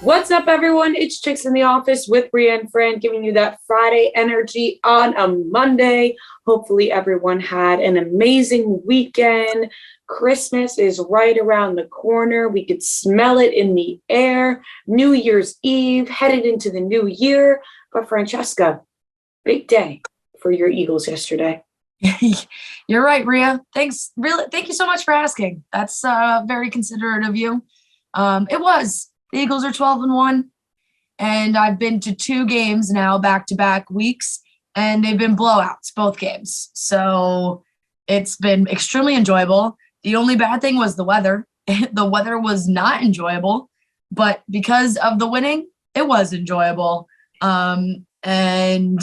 What's up, everyone? It's Chicks in the Office with Bria and Fran, giving you that Friday energy on a Monday. Hopefully, everyone had an amazing weekend. Christmas is right around the corner. We could smell it in the air. New Year's Eve, headed into the new year. But Francesca, big day for your Eagles yesterday. You're right, Bria. Thanks. Really, thank you so much for asking. That's very considerate of you. It was. The Eagles are 12-1, and I've been to 2 games now, back-to-back weeks, and they've been blowouts, both games. So it's been extremely enjoyable. The only bad thing was the weather. The weather was not enjoyable, but because of the winning, it was enjoyable. And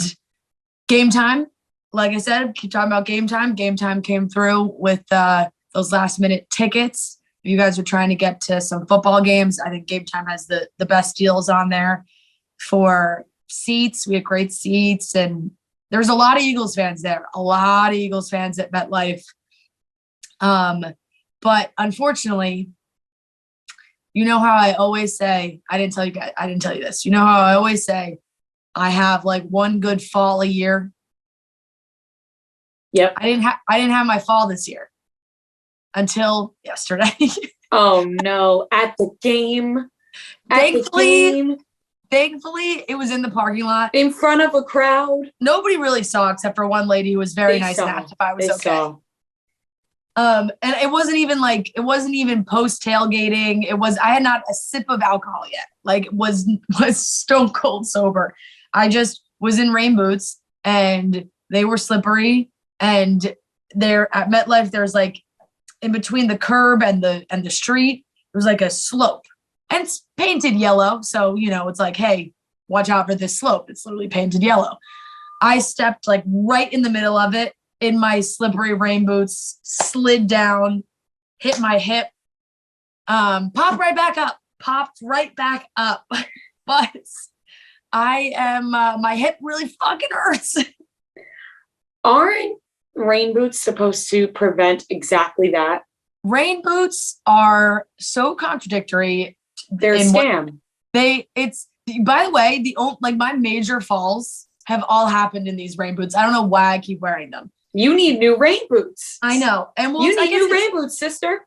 game time, like I said, keep talking about game time. Game time came through with those last-minute tickets. If you guys are trying to get to some football games, I think Game Time has the best deals on there for seats. We had great seats, and there's a lot of Eagles fans there, a lot of Eagles fans at MetLife. But unfortunately, you know how I always say, I didn't tell you this. You know how I always say, I have like one good fall a year. Yep. I didn't have my fall this year until yesterday. Oh no, at the game. Thankfully, it was in the parking lot. In front of a crowd. Nobody really saw except for one lady who was very nice and asked if I was okay. And it wasn't even post tailgating. I had not a sip of alcohol yet. Like was stone cold sober. I just was in rain boots and they were slippery. And there at MetLife, there's like in between the curb and the street, there was like a slope. And it's painted yellow. So, it's like, hey, watch out for this slope. It's literally painted yellow. I stepped like right in the middle of it in my slippery rain boots, slid down, hit my hip, popped right back up. But I am, my hip really fucking hurts. Aren't rain boots supposed to prevent exactly that? Rain boots are so contradictory. They're a scam. By the way, my major falls have all happened in these rain boots. I don't know why I keep wearing them. You need new rain boots. I know. And you need new rain boots, sister.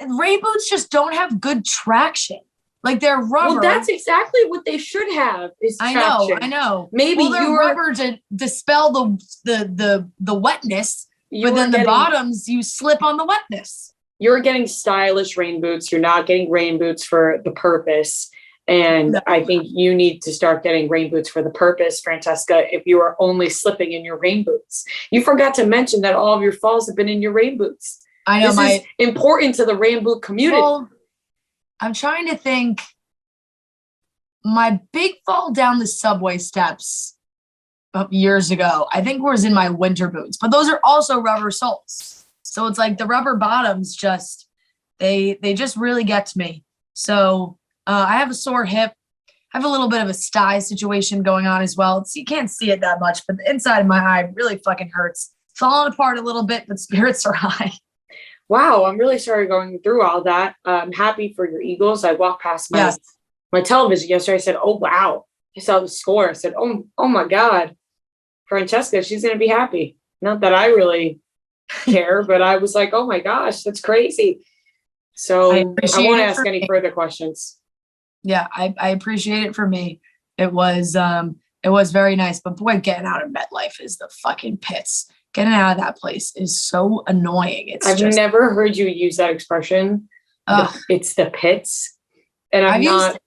Rain boots just don't have good traction. Like they're rubber. Well, that's exactly what they should have. Is traction. I know. Maybe they're rubber to dispel the wetness, but then the bottoms you slip on the wetness. You're getting stylish rain boots. You're not getting rain boots for the purpose. And no. I think you need to start getting rain boots for the purpose, Francesca, if you are only slipping in your rain boots. You forgot to mention that all of your falls have been in your rain boots. I know. This is important to the rain boot community. Well, I'm trying to think. My big fall down the subway steps years ago, I think was in my winter boots, but those are also rubber soles. So it's like the rubber bottoms they just really get to me. So I have a sore hip. I have a little bit of a sty situation going on as well. You can't see it that much, but the inside of my eye really fucking hurts. Falling apart a little bit, but spirits are high. Wow, I'm really sorry going through all that. I'm happy for your Eagles. I walked past my television yesterday. I said, oh, wow. I saw the score. I said, oh my God. Francesca, she's going to be happy. Not that I really care, but I was like, oh my gosh, that's crazy. So I won't ask any further questions. Yeah, I appreciate it for me. It was very nice. But boy, getting out of MetLife is the fucking pits. Getting out of that place is so annoying. I've never heard you use that expression. It's the pits. And I'm not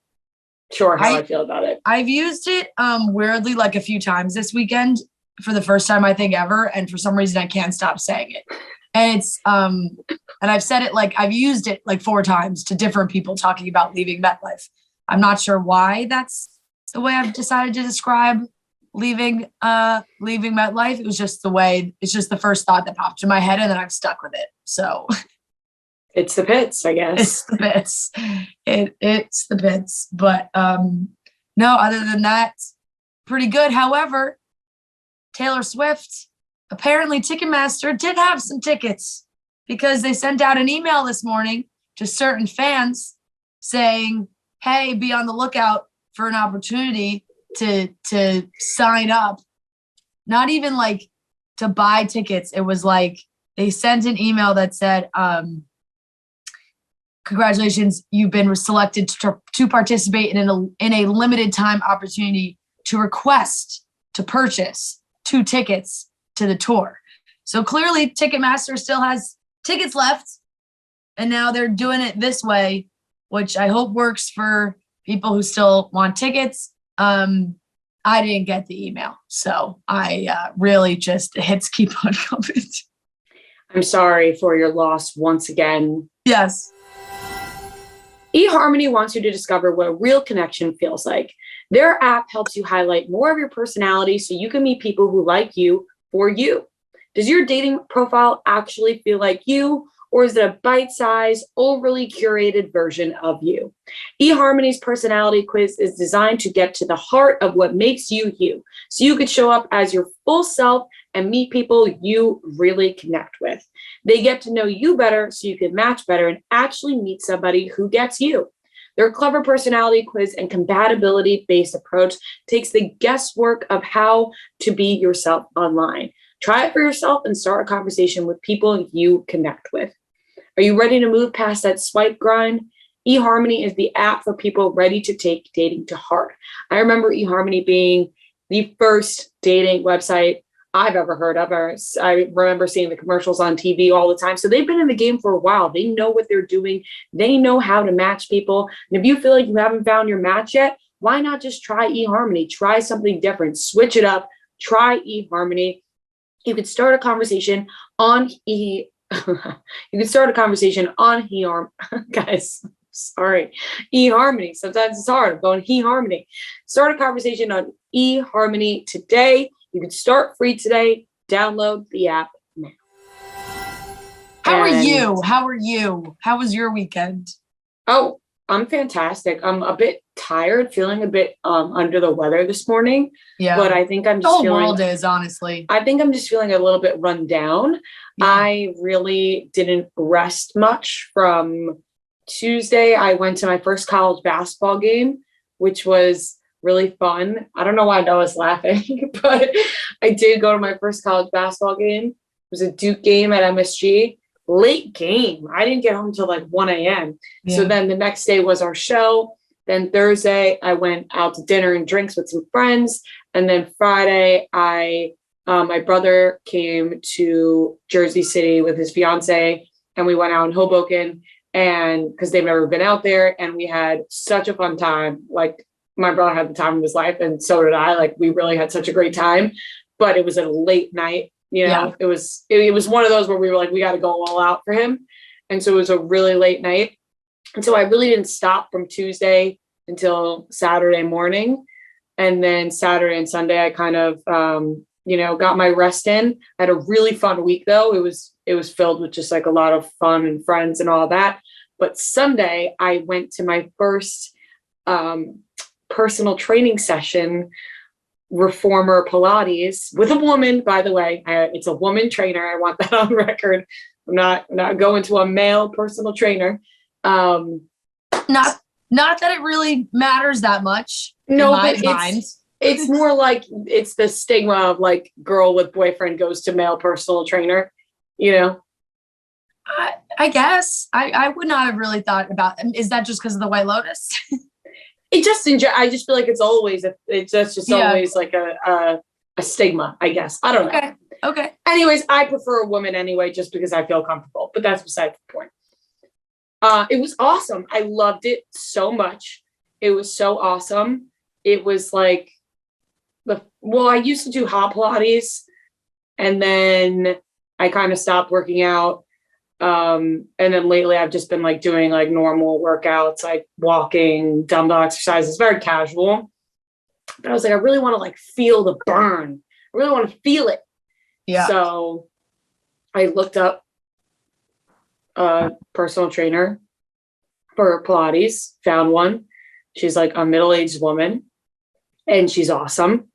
sure how I feel about it. I've used it weirdly like a few times this weekend for the first time I think ever. And for some reason I can't stop saying it. And it's and I've said it I've used it 4 times to different people talking about leaving MetLife. I'm not sure why that's the way I've decided to describe leaving MetLife. It was just it's just the first thought that popped in my head and then I've stuck with it. So it's the pits, I guess. It's the pits. It's the pits. But no, other than that, pretty good. However, Taylor Swift, apparently Ticketmaster did have some tickets because they sent out an email this morning to certain fans saying, hey, be on the lookout for an opportunity to sign up. Not even like to buy tickets. It was like they sent an email that said, congratulations, you've been selected to participate in a limited time opportunity to request to purchase 2 tickets to the tour. So clearly Ticketmaster still has tickets left, and now they're doing it this way, which I hope works for people who still want tickets. I didn't get the email, so I really just hits keep on coming. I'm sorry for your loss once again. Yes. eHarmony wants you to discover what a real connection feels like. Their app helps you highlight more of your personality so you can meet people who like you for you. Does your dating profile actually feel like you, or is it a bite-sized, overly curated version of you? eHarmony's personality quiz is designed to get to the heart of what makes you you, so you could show up as your full self and meet people you really connect with. They get to know you better so you can match better and actually meet somebody who gets you. Their clever personality quiz and compatibility-based approach takes the guesswork of how to be yourself online. Try it for yourself and start a conversation with people you connect with. Are you ready to move past that swipe grind? eHarmony is the app for people ready to take dating to heart. I remember eHarmony being the first dating website I've ever heard of. I remember seeing the commercials on TV all the time. So they've been in the game for a while. They know what they're doing. They know how to match people. And if you feel like you haven't found your match yet, why not just try eHarmony? Try something different. Switch it up. Try eHarmony. You could start a conversation on guys. Sorry, eHarmony. Sometimes it's hard. I'm going eHarmony. Start a conversation on eHarmony today. You can start free today. Download the app now. How are you? How was your weekend? Oh, I'm fantastic. I'm a bit tired, feeling a bit under the weather this morning. Yeah. But I think I'm just the whole feeling, world is, honestly. I think I'm just feeling a little bit run down. Yeah. I really didn't rest much from Tuesday. I went to my first college basketball game, which was really fun. I don't know why Noah's laughing, but I did go to my first college basketball game. It was a Duke game at MSG. Late game. I didn't get home until like 1 a.m. Yeah. So then the next day was our show. Then Thursday, I went out to dinner and drinks with some friends. And then Friday, my brother came to Jersey City with his fiance, and we went out in Hoboken, and because they've never been out there, and we had such a fun time. Like, my brother had the time of his life, and so did I. Like, we really had such a great time, but it was a late night. You know, yeah. It was one of those where we were like, we got to go all out for him. And so it was a really late night. And so I really didn't stop from Tuesday until Saturday morning. And then Saturday and Sunday, I kind of, got my rest in. I had a really fun week though. It was filled with just like a lot of fun and friends and all that. But Sunday I went to my first personal training session, reformer Pilates, with a woman, by the way. It's a woman trainer. I want that on record. I'm not going to a male personal trainer. Not that it really matters that much. No, but it's more like it's the stigma of like girl with boyfriend goes to male personal trainer, you know? I guess I would not have really thought about. Is that just because of the White Lotus? I just feel like it's always always like a stigma, I guess. I don't know. Okay. Anyways, I prefer a woman anyway, just because I feel comfortable, but that's beside the point. It was awesome. I loved it so much. It was so awesome. It was like I used to do hot Pilates, and then I kind of stopped working out. And then lately I've just been like doing like normal workouts, like walking, dumbbell exercises, very casual. But I was like, I really want to like feel the burn. I really want to feel it. Yeah. So I looked up a personal trainer for Pilates, found one. She's like a middle-aged woman, and she's awesome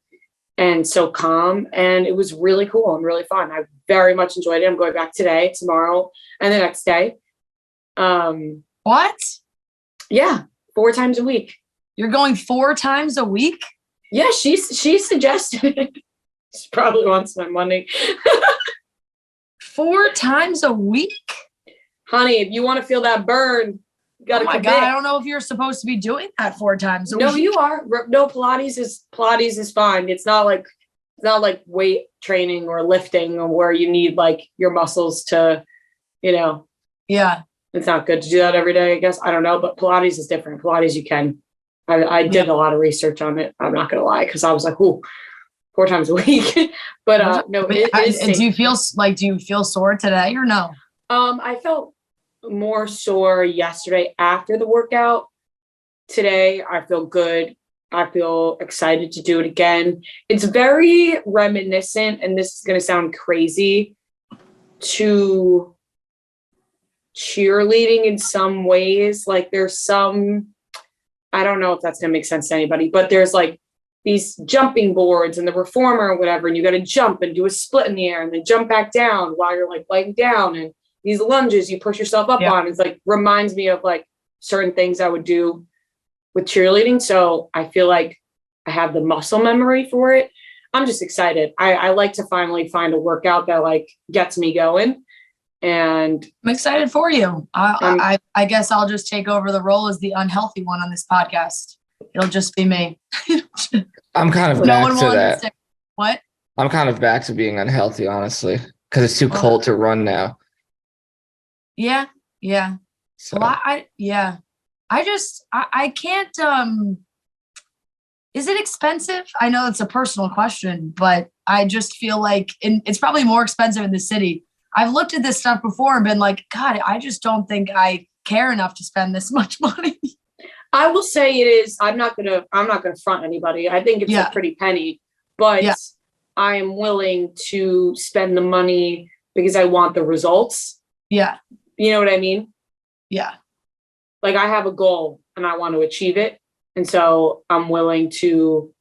and so calm, and it was really cool and really fun. I very much enjoyed it. I'm going back today, tomorrow, and the next day. What? Yeah, 4 times a week. You're going 4 times a week? Yeah, she suggested it. She probably wants my money. 4 times a week? Honey, if you want to feel that burn, you gotta God, commit. I don't know if you're supposed to be doing that 4 times a week. No, you are. No, Pilates is fine. It's not like weight training or lifting or where you need like your muscles to, Yeah. It's not good to do that every day, I guess. I don't know, but Pilates is different. Pilates, you can. I did a lot of research on it. I'm not gonna lie, because I was like, "Ooh, 4 times a week." But no, it is. Do you feel sore today or no? I felt more sore yesterday after the workout. Today, I feel good. I feel excited to do it again. It's very reminiscent, and this is gonna sound crazy, to cheerleading in some ways. Like there's some, I don't know if that's gonna make sense to anybody, but there's like these jumping boards and the reformer or whatever, and you got to jump and do a split in the air and then jump back down while you're like laying down, and these lunges you push yourself up on. It's like reminds me of like certain things I would do with cheerleading. So I feel like I have the muscle memory for it. I'm just excited. I like to finally find a workout that like gets me going. And I'm excited for you. I guess I'll just take over the role as the unhealthy one on this podcast. It'll just be me. I'm kind of back to that. What? I'm kind of back to being unhealthy, honestly, because it's too cold to run now. Yeah. So. Well, I can't. Is it expensive? I know it's a personal question, but I just feel like it's probably more expensive in the city. I've looked at this stuff before and been like, God, I just don't think I care enough to spend this much money. I will say it is. I'm not gonna front anybody. I think it's a pretty penny, but I am willing to spend the money because I want the results. Yeah. You know what I mean? Yeah. Like I have a goal and I want to achieve it. And so I'm willing to,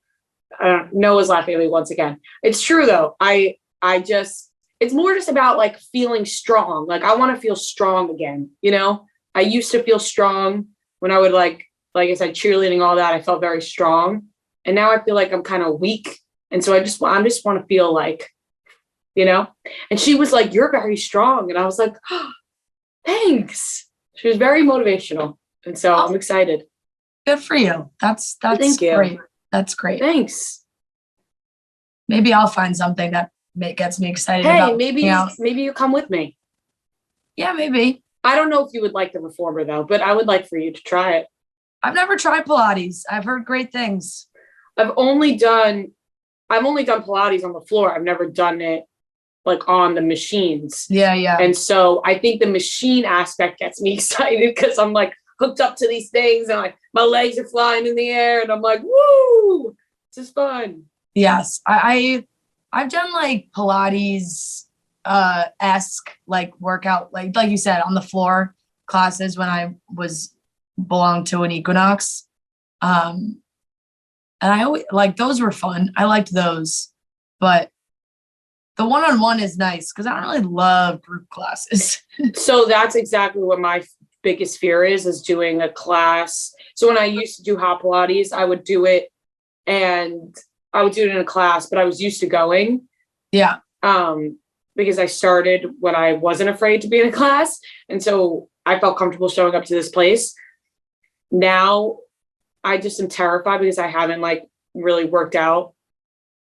Noah's laughing at me once again. It's true though. It's more just about like feeling strong. Like I want to feel strong again. I used to feel strong when I would like I said, cheerleading, all that. I felt very strong. And now I feel like I'm kind of weak. And so I just want to feel like, and she was like, you're very strong. And I was like, oh, thanks. She was very motivational. And so I'm excited. Good for you. That's Thank you. Great. That's great. Thanks. Maybe I'll find something that gets me excited. Hey, maybe you come with me. Yeah, maybe. I don't know if you would like the reformer though, but I would like for you to try it. I've never tried Pilates. I've heard great things. I've only done Pilates on the floor. I've never done it like on the machines. Yeah. And so I think the machine aspect gets me excited because I'm like hooked up to these things and like my legs are flying in the air and I'm like, woo, this is fun. Yes. I've done like Pilates esque like workout, like you said, on the floor classes when I belonged to an Equinox. And I always like those were fun. I liked those, but the one-on-one is nice because I don't really love group classes. So that's exactly what my biggest fear is doing a class. So when I used to do hot Pilates, I would do it and I would do it in a class, but I was used to going. Yeah. Because I started when I wasn't afraid to be in a class. And so I felt comfortable showing up to this place. Now I just am terrified because I haven't like really worked out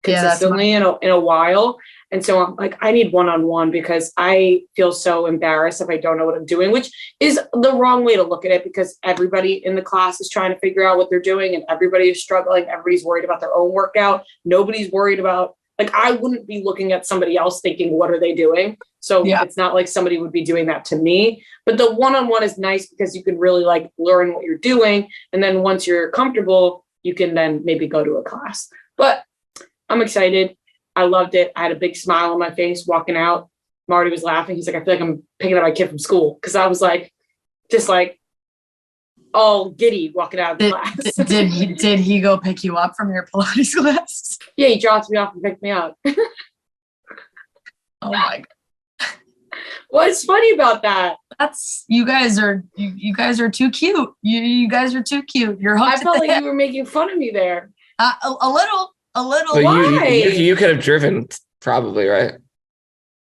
consistently in a while. And so I'm like, I need one-on-one because I feel so embarrassed if I don't know what I'm doing, which is the wrong way to look at it because everybody in the class is trying to figure out what they're doing and everybody is struggling. Everybody's worried about their own workout. Nobody's worried about, like, I wouldn't be looking at somebody else thinking, what are they doing? So it's not like somebody would be doing that to me, but the one-on-one is nice because you can really like learn what you're doing. And then once you're comfortable, you can then maybe go to a class, but I'm excited. I loved it. I had a big smile on my face walking out. Marty was laughing. He's like, I feel like I'm picking up my kid from school. Cause I was like, just like all giddy walking out of the class. Did he go pick you up from your Pilates class? Yeah, he dropped me off and picked me up. Oh my God. What's funny about that? That's you guys are too cute. You guys are too cute. You're hooked. I felt like you were making fun of me there. A little. But Why? you could have driven probably, right?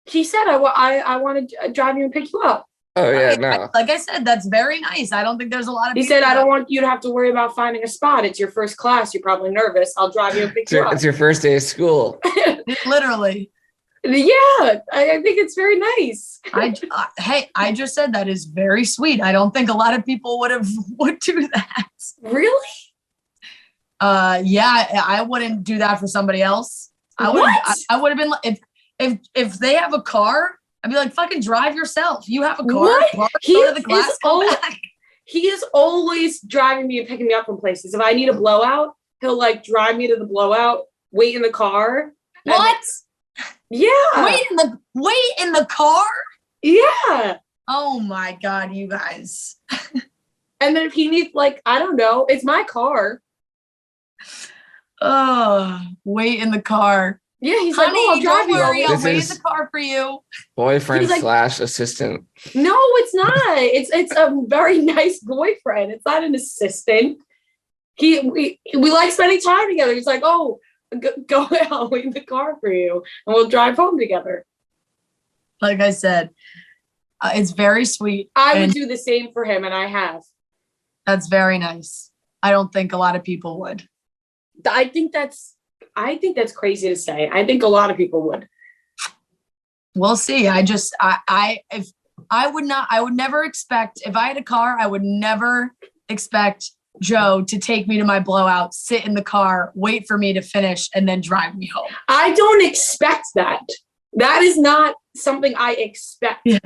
He said, I want to drive you and pick you up. Oh yeah, no. Like I said, that's very nice. I don't think there's a lot of He said, I don't want you to have to worry about finding a spot. It's your first class. You're probably nervous. I'll drive you and pick you up. It's your first day of school. Literally. Yeah, I think it's very nice. Hey, I just said that is very sweet. I don't think a lot of people would do that. Really? Yeah, I wouldn't do that for somebody else. I would have been like, if they have a car, I'd be like, fucking drive yourself. You have a car. What? Go to the class, go back. He is always driving me and picking me up from places. If I need a blowout, he'll like drive me to the blowout, wait in the car. What? Yeah. Wait in the car? Yeah. Oh my God, you guys. And then if he needs, like, I don't know, it's my car. Oh, wait in the car. Yeah, he's Honey, like, oh, I'll drive don't worry, you. I'll wait in the car for you. Boyfriend He's like, / assistant. No, it's not. It's a very nice boyfriend. It's not an assistant. We like spending time together. He's like, oh, go I'll wait in the car for you, and we'll drive home together. Like I said, it's very sweet. I would do the same for him, and I have. That's very nice. I don't think a lot of people would. I think that's crazy to say. I think a lot of people would. We'll see. I would never expect, if I had a car, I would never expect Joe to take me to my blowout, sit in the car, wait for me to finish, and then drive me home. I don't expect that. That is not something I expect. Yeah.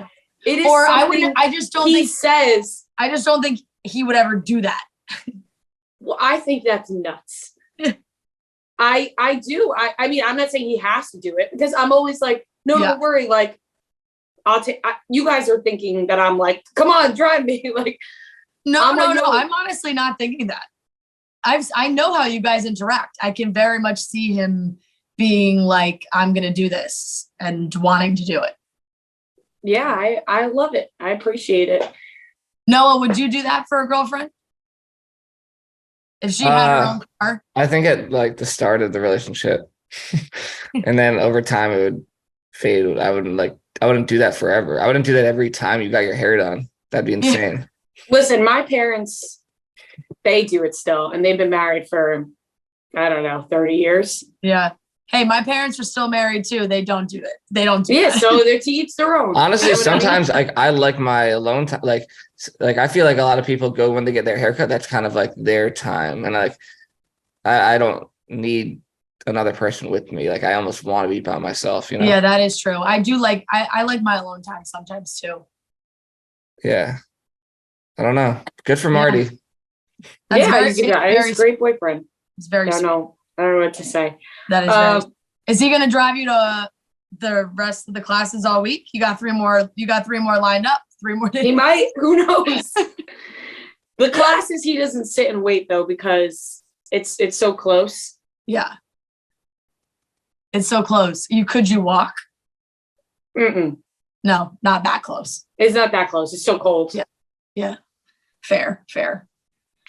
It is or something I just don't he think says. I just don't think he would ever do that. Well, I think that's nuts. I do. I mean, I'm not saying he has to do it, because I'm always like, no, don't worry. Like, I'll take, you guys are thinking that I'm like, come on, drive me. Like, no. I'm honestly not thinking that. I know how you guys interact. I can very much see him being like, I'm going to do this and wanting to do it. Yeah, I love it. I appreciate it. Noah, would you do that for a girlfriend? If she had her own car? I think at like the start of the relationship, and then over time it would fade. I wouldn't do that forever. I wouldn't do that every time you got your hair done. That'd be insane. Listen, my parents, they do it still, and they've been married for, I don't know, 30 years. Yeah. Hey, my parents are still married too. They don't do it. They don't do that. So they're to each their own. Honestly, sometimes I like my alone time. Like I feel like a lot of people go when they get their haircut. That's kind of like their time, and like I don't need another person with me. Like I almost want to be by myself. You know? Yeah, that is true. I do like I like my alone time sometimes too. Yeah, I don't know. Good for Marty. That's he's a great boyfriend. It's very. I don't know what to say. That is very. Is he going to drive you to the rest of the classes all week? You got 3 more. You got 3 more lined up. 3 more days. He might. Who knows? The classes he doesn't sit and wait though, because it's so close. Yeah. It's so close. Could you walk? Mm-mm. No, not that close. It's not that close. It's so cold. Yeah. Yeah. Fair.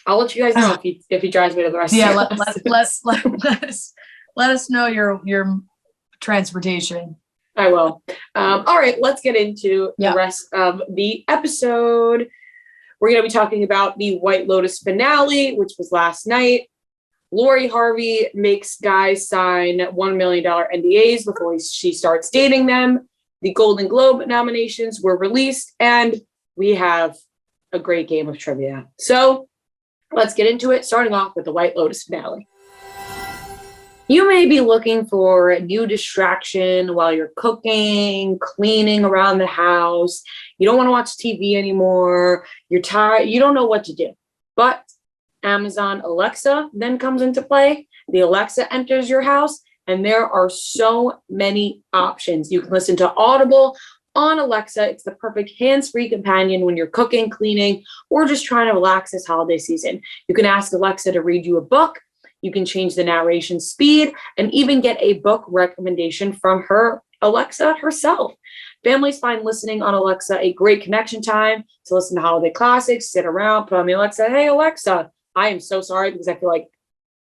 I'll let you guys know if he drives me to the rest. Yeah. Let us know your transportation. I will. All right, let's get into the rest of the episode. We're going to be talking about the White Lotus finale, which was last night. Lori Harvey makes guys sign $1 million NDAs before she starts dating them. The Golden Globe nominations were released, and we have a great game of trivia. So let's get into it, starting off with the White Lotus finale. You may be looking for a new distraction while you're cooking, cleaning around the house. You don't want to watch TV anymore. You're tired. You don't know what to do. But Amazon Alexa then comes into play. The Alexa enters your house, and there are so many options. You can listen to Audible on Alexa. It's the perfect hands-free companion when you're cooking, cleaning, or just trying to relax this holiday season. You can ask Alexa to read you a book. You can change the narration speed and even get a book recommendation from her Alexa herself. Families find listening on Alexa a great connection time to listen to holiday classics, sit around, put on the Alexa. Hey, Alexa. I am so sorry because I feel like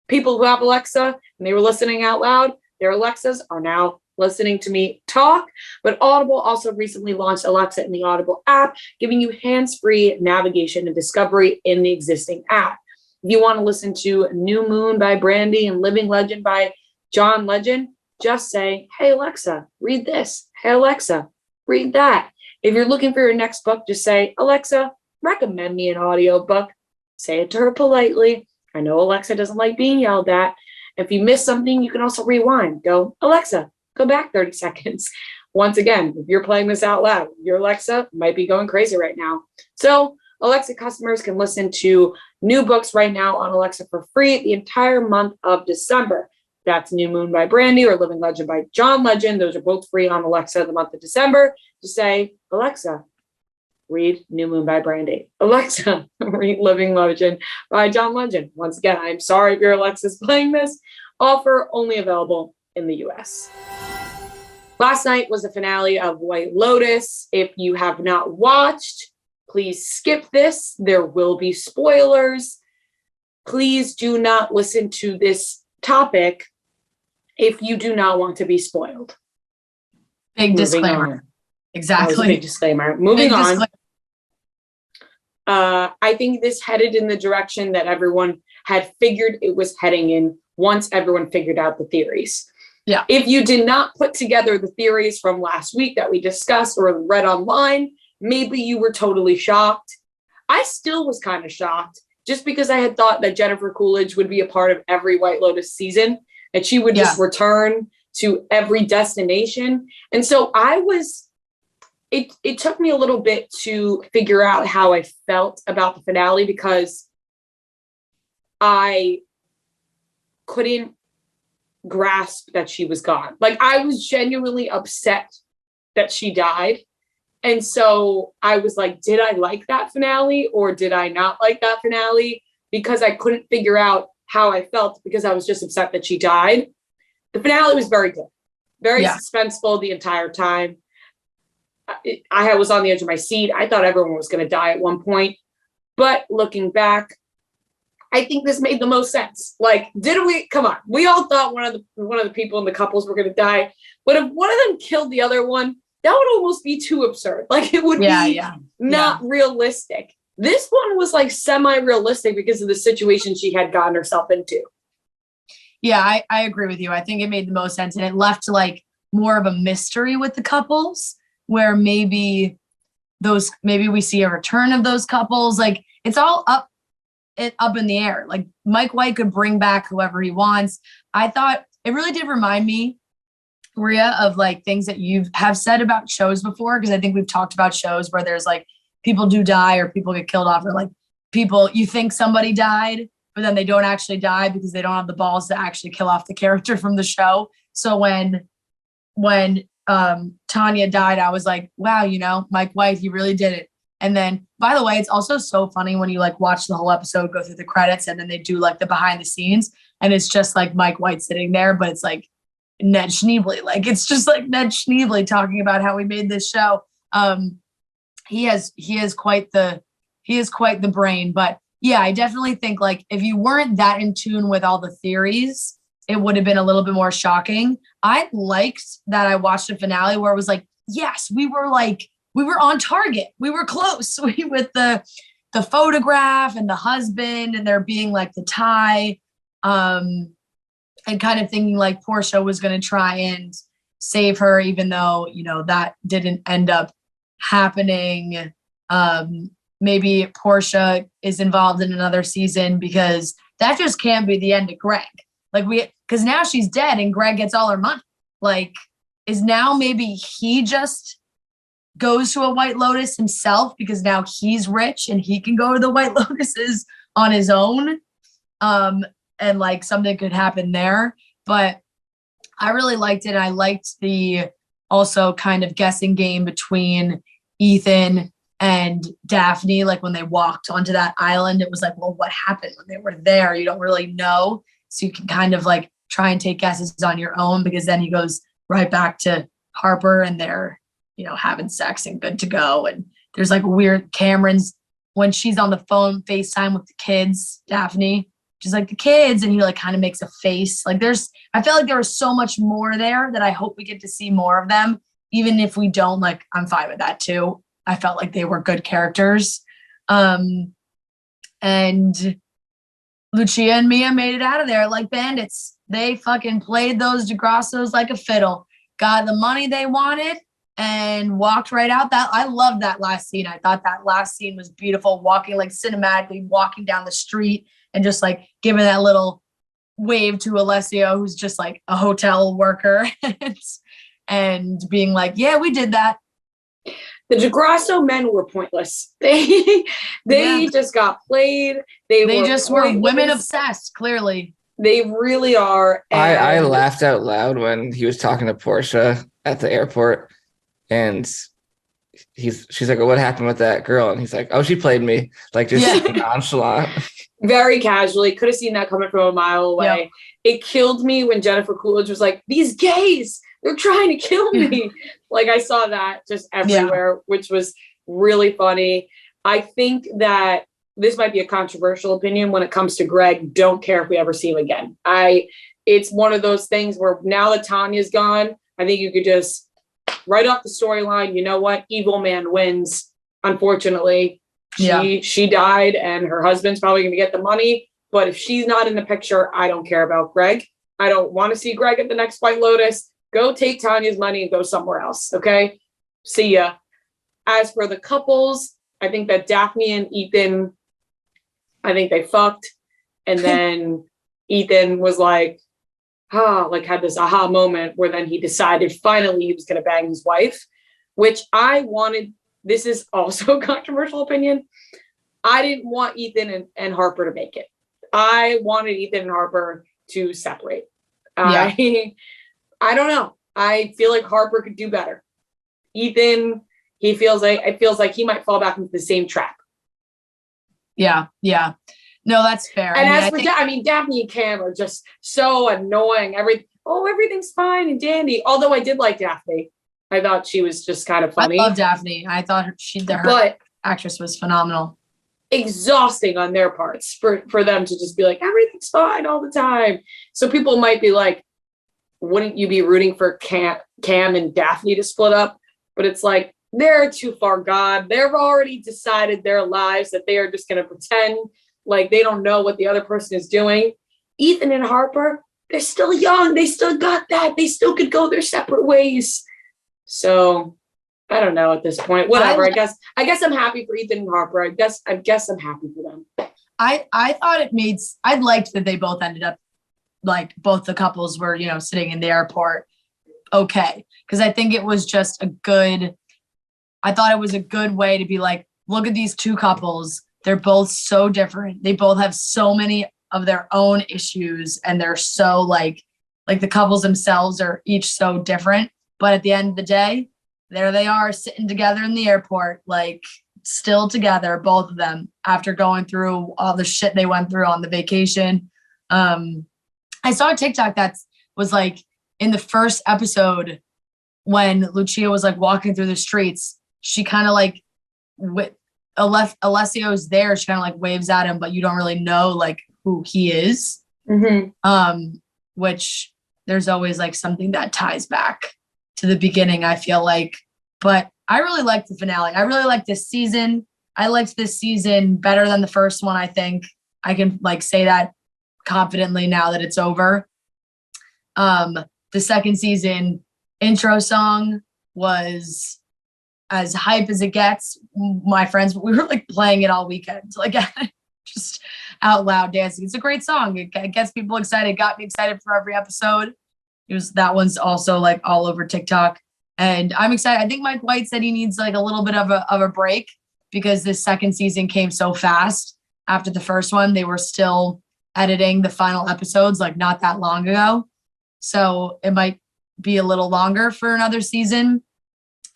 people who have Alexa and they were listening out loud, their Alexas are now listening to me talk. But Audible also recently launched Alexa in the Audible app, giving you hands-free navigation and discovery in the existing app. If you want to listen to New Moon by Brandy and Living Legend by John Legend, just say, hey, Alexa, read this. Hey, Alexa, read that. If you're looking for your next book, just say, Alexa, recommend me an audiobook. Say it to her politely. I know Alexa doesn't like being yelled at. If you miss something, you can also rewind. Go, Alexa, go back 30 seconds. Once again, if you're playing this out loud, your Alexa might be going crazy right now. So Alexa customers can listen to new books right now on Alexa for free the entire month of December. That's New Moon by Brandy or Living Legend by John Legend. Those are both free on Alexa the month of December. Just say, Alexa, read New Moon by Brandy. Alexa, read Living Legend by John Legend. Once again, I'm sorry if your Alexa's playing this. Offer only available in the US. Last night was the finale of White Lotus. If you have not watched, please skip this. There will be spoilers. Please do not listen to this topic if you do not want to be spoiled. Big disclaimer. Exactly. Big disclaimer. Moving on. I think this headed in the direction that everyone had figured it was heading in once everyone figured out the theories. Yeah. If you did not put together the theories from last week that we discussed or read online, maybe you were totally shocked. I still was kind of shocked just because I had thought that Jennifer Coolidge would be a part of every White Lotus season, and she would just return to every destination. And so it took me a little bit to figure out how I felt about the finale because I couldn't grasp that she was gone. Like, I was genuinely upset that she died. And so I was like, did I like that finale or did I not like that finale? Because I couldn't figure out how I felt because I was just upset that she died. The finale was very good, very suspenseful the entire time. I was on the edge of my seat. I thought everyone was going to die at one point. But looking back, I think this made the most sense. Like, come on. We all thought one of the people in the couples were going to die. But if one of them killed the other one, that would almost be too absurd. Like, it would be not realistic. This one was like semi-realistic because of the situation she had gotten herself into. Yeah, I agree with you. I think it made the most sense. And it left like more of a mystery with the couples where maybe we see a return of those couples. Like, it's all up in the air. Like, Mike White could bring back whoever he wants. I thought it really did remind me, Maria, of like things that you have said about shows before. Cause I think we've talked about shows where there's like people do die or people get killed off, or like people, you think somebody died, but then they don't actually die because they don't have the balls to actually kill off the character from the show. So when Tanya died, I was like, wow, Mike White, he really did it. And then, by the way, it's also so funny when you like watch the whole episode, go through the credits, and then they do like the behind the scenes, and it's just like Mike White sitting there, but it's like Ned Schneebly. Like, it's just like Ned Schneebly talking about how we made this show. He is quite the brain. But yeah, I definitely think like if you weren't that in tune with all the theories, it would have been a little bit more shocking. I liked that I watched a finale where it was like, yes, we were on target. We were close with the photograph and the husband and there being like the tie, and kind of thinking like Portia was going to try and save her, even though, that didn't end up happening. Maybe Portia is involved in another season because that just can't be the end of Greg. Like because now she's dead and Greg gets all her money. Like, is now maybe he just goes to a White Lotus himself because now he's rich and he can go to the White Lotuses on his own. And like something could happen there. But I really liked it. I liked the also kind of guessing game between Ethan and Daphne. Like when they walked onto that island, it was like, well, what happened when they were there? You don't really know. So you can kind of like try and take guesses on your own, because then he goes right back to Harper and they're, having sex and good to go. And there's like weird Cameron's when she's on the phone FaceTime with the kids, Daphne, she's like the kids. And he like kind of makes a face. Like I feel like there was so much more there that I hope we get to see more of them. Even if we don't, like, I'm fine with that too. I felt like they were good characters. And Lucia and Mia made it out of there like bandits. They fucking played those DeGrassos like a fiddle, got the money they wanted, and walked right out. That I loved that last scene. I thought that last scene was beautiful, walking like cinematically, walking down the street and just like giving that little wave to Alessio, who's just like a hotel worker, and being like, yeah, we did that. The DeGrasso men were pointless. They just got played. They just were women obsessed, clearly. They really are. I laughed out loud when he was talking to Portia at the airport, and she's like, oh, what happened with that girl? And he's like, oh, she played me. Like, just nonchalant. Very casually. Could have seen that coming from a mile away. Yep. It killed me when Jennifer Coolidge was like, these gays, they're trying to kill me. Like, I saw that just everywhere, which was really funny. I think that this might be a controversial opinion when it comes to Greg. Don't care if we ever see him again. It's one of those things where now that Tanya's gone, I think you could just write off the storyline. You know what? Evil man wins. Unfortunately, she died and her husband's probably going to get the money. But if she's not in the picture, I don't care about Greg. I don't want to see Greg at the next White Lotus. Go take Tanya's money and go somewhere else. Okay. See ya. As for the couples, I think that Daphne and Ethan, I think they fucked. And then Ethan was like, had this aha moment where then he decided finally he was going to bang his wife, which I wanted. This is also a controversial opinion. I didn't want Ethan and Harper to make it. I wanted Ethan and Harper to separate. I don't know. I feel like Harper could do better. Ethan, it feels like he might fall back into the same trap. Yeah. No, that's fair. And Daphne and Cam are just so annoying. Everything's fine and dandy. Although I did like Daphne. I thought she was just kind of funny. I love Daphne. I thought her actress was phenomenal. Exhausting on their parts for them to just be like, everything's fine all the time. So people might be like, wouldn't you be rooting for Cam and Daphne to split up? But it's like, they're too far gone. They've already decided their lives that they are just going to pretend like they don't know what the other person is doing. Ethan and Harper, they're still young. They still got that. They still could go their separate ways. So I don't know at this point. Whatever. I guess I'm happy for Ethan and Harper. I guess I'm happy for them. I thought I liked that they both ended up, like, both the couples were, sitting in the airport. Okay. Because I think it was just I thought it was a good way to be like, look at these two couples. They're both so different. They both have so many of their own issues, and they're so like the couples themselves are each so different. But at the end of the day, there they are sitting together in the airport, like still together, both of them, after going through all the shit they went through on the vacation. I saw a TikTok that was like in the first episode when Lucia was like walking through the streets, she kind of like Alessio's there. She kind of like waves at him, but you don't really know like who he is. Mm-hmm. Which there's always like something that ties back to the beginning, I feel like. But I really liked the finale. I really liked this season. I liked this season better than the first one. I think I can like say that confidently now that it's over. The second season intro song was as hype as it gets. My friends, we were like playing it all weekend, like just out loud dancing. It's a great song. It gets people excited. Got me excited for every episode. That one's also like all over TikTok, and I'm excited. I think Mike White said he needs like a little bit of a break because this second season came so fast after the first one. They were still editing the final episodes like not that long ago, so it might be a little longer for another season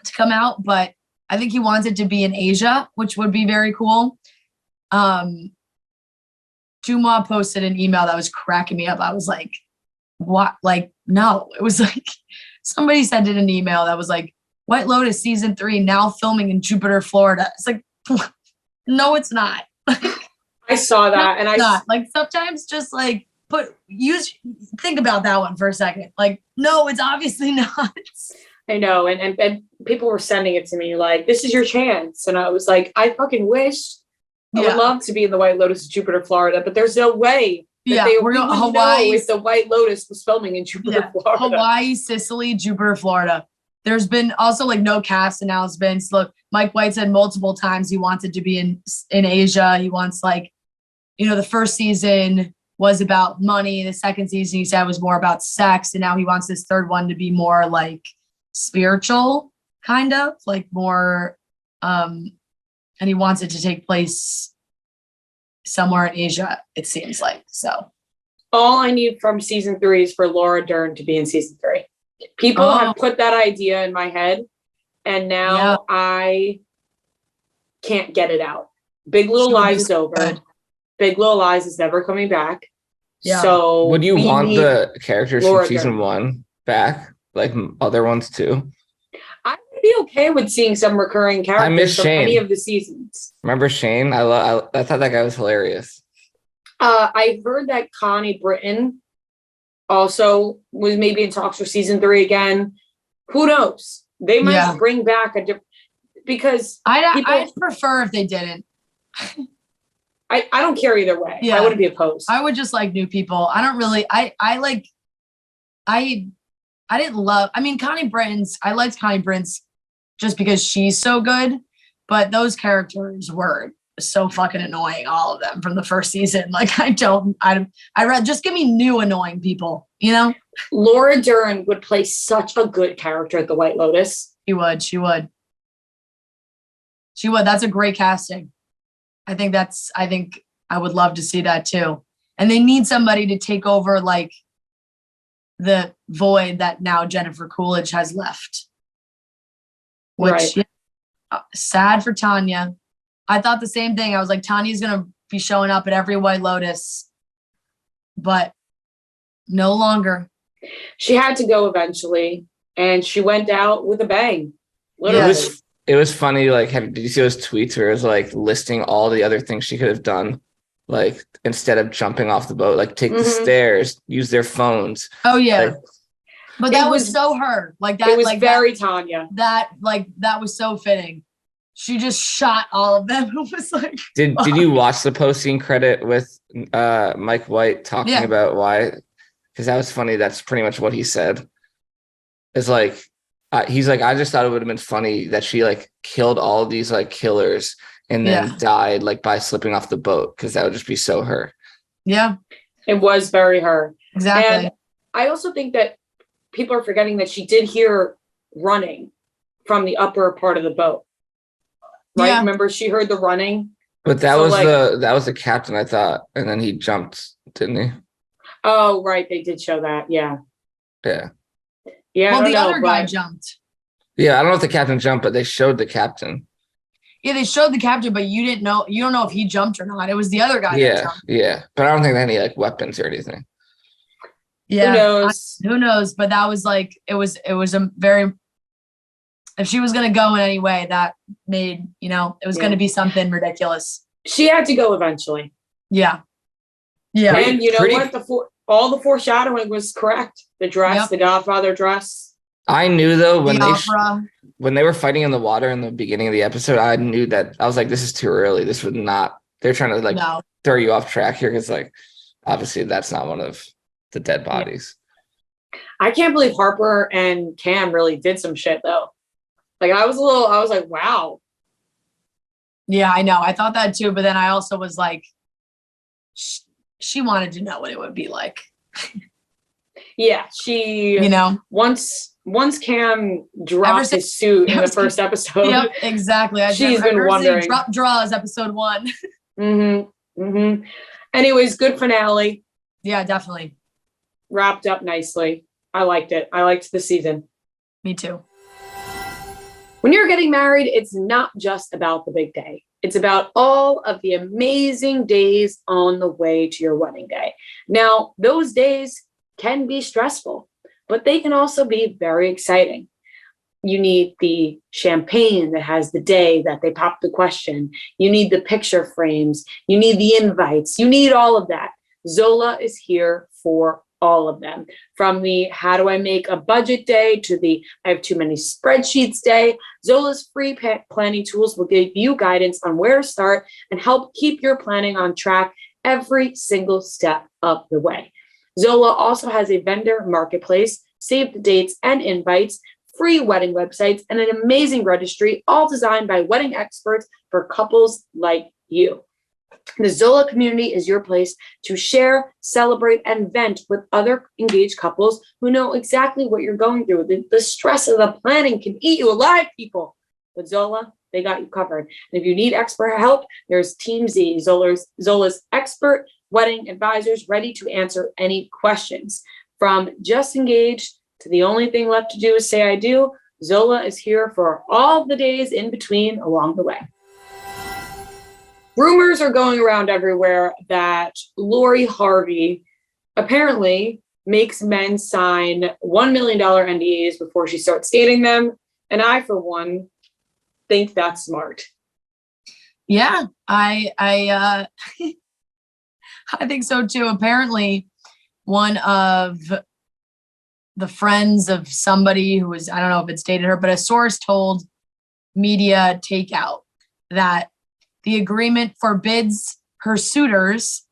to come out. But I think he wants it to be in Asia, which would be very cool. Juma posted an email that was cracking me up. I was like, what? Like, no, it was like somebody sent in an email that was like, White Lotus season 3 now filming in Jupiter, Florida. It's like, no, it's not. I saw that, and not. Like sometimes just like think about that one for a second. Like, no, it's obviously not. I know, and people were sending it to me like, this is your chance, and I was like, I fucking wish. I would love to be in the White Lotus, Jupiter, Florida, but there's no way that we're going to Hawaii if the White Lotus was filming in Jupiter, Florida. Hawaii, Sicily, Jupiter, Florida. There's been also like no cast announcements. Look, Mike White said multiple times he wanted to be in Asia. He wants like, the first season was about money. The second season he said was more about sex. And now he wants this third one to be more like spiritual, kind of like more, and he wants it to take place somewhere in Asia, it seems like. So all I need from season 3 is for Laura Dern to be in season 3. People have put that idea in my head, and now I can't get it out. Big Little Lies is over. Good. Big Little Lies is never coming back. Yeah. So would you want the characters from season 1 back, like other ones too? I would be okay with seeing some recurring characters from any of the seasons. Remember Shane? I thought that guy was hilarious. I heard that Connie Britton also was maybe in talks for season 3 again. Who knows? They might bring back a different, because I'd prefer if they didn't. I don't care either way. I wouldn't be opposed. I would just like new people. I don't really, I didn't love, Connie Britton's, I liked Connie Britton's just because she's so good, but those characters were so fucking annoying, all of them from the first season. Like I read, just give me new annoying people, Laura Dern would play such a good character at the White Lotus. She would. That's a great casting. I think I would love to see that too. And they need somebody to take over like the void that now Jennifer Coolidge has left. Which sad for Tanya. I thought the same thing. I was like, Tanya's gonna be showing up at every White Lotus, but no longer. She had to go eventually, and she went out with a bang. Literally. It was funny. Like, did you see those tweets where it was like listing all the other things she could have done? Like, instead of jumping off the boat, like take the stairs, use their phones. Oh yeah. But that was so her. Like that. It was like very that, Tanya. That was so fitting. She just shot all of them. It was like. Did you watch the post-scene credit with Mike White talking about why? Because that was funny. That's pretty much what he said. It's like. He's like, I just thought it would have been funny that she like killed all of these like killers and then died like by slipping off the boat, because that would just be so her. Yeah. It was very her. Exactly. And I also think that people are forgetting that she did hear running from the upper part of the boat. Right? Yeah. Remember, she heard the running. But that was the captain, I thought. And then he jumped, didn't he? Oh, right. They did show that. Yeah. Yeah. Yeah. Well, the other guy jumped. Yeah, I don't know if the captain jumped, but they showed the captain. Yeah, they showed the captain, but you don't know if he jumped or not. It was the other guy. Yeah. But I don't think they had any like weapons or anything. Yeah. Who knows? But that was like it was a very, if she was gonna go in any way, that made, it was gonna be something ridiculous. She had to go eventually. Yeah. Yeah. And what? All the foreshadowing was correct. The dress, the Godfather dress. I knew though when they were fighting in the water in the beginning of the episode, I knew that I was like, this is too early. This would not. They're trying to like throw you off track here, because like obviously that's not one of the dead bodies. I can't believe Harper and Cam really did some shit though. Like I was like, wow. Yeah, I know. I thought that too, but then I also was like, she wanted to know what it would be like. Yeah, she. Once Cam dropped his suit in the first episode. Yep, exactly. She's been wondering. Drop draws episode 1. Anyways, good finale. Yeah, definitely. Wrapped up nicely. I liked it. I liked the season. Me too. When you're getting married, it's not just about the big day. It's about all of the amazing days on the way to your wedding day. Now, those days can be stressful, but they can also be very exciting. You need the champagne that has the day that they popped the question. You need the picture frames. You need the invites. You need all of that. Zola is here for all of them. From the how do I make a budget day to the I have too many spreadsheets day. Zola's free planning tools will give you guidance on where to start and help keep your planning on track every single step of the way. Zola also has a vendor marketplace, save the dates and invites, free wedding websites, and an amazing registry, all designed by wedding experts for couples like you. The Zola community is your place to share, celebrate, and vent with other engaged couples who know exactly what you're going through. The stress of the planning can eat you alive, people. With Zola, they got you covered. And if you need expert help, there's Team Z, Zola's expert wedding advisors, ready to answer any questions. From just engaged to the only thing left to do is say I do, Zola is here for all the days in between along the way. Rumors are going around everywhere that Lori Harvey apparently makes men sign $1 million NDAs before she starts dating them. And I, for one, think that's smart. Yeah, I think so too. Apparently, one of the friends of somebody who was, I don't know if it's dated her, but a source told Media Takeout that the agreement forbids her suitors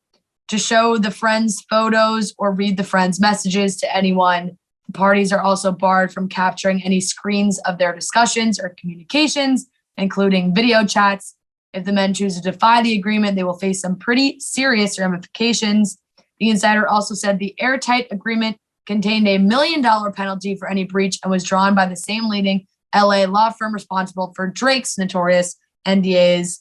to show the friend's photos or read the friend's messages to anyone. The parties are also barred from capturing any screens of their discussions or communications, including video chats. If the men choose to defy the agreement, they will face some pretty serious ramifications. The insider also said the airtight agreement contained a $1 million penalty for any breach and was drawn by the same leading LA law firm responsible for Drake's notorious NDAs.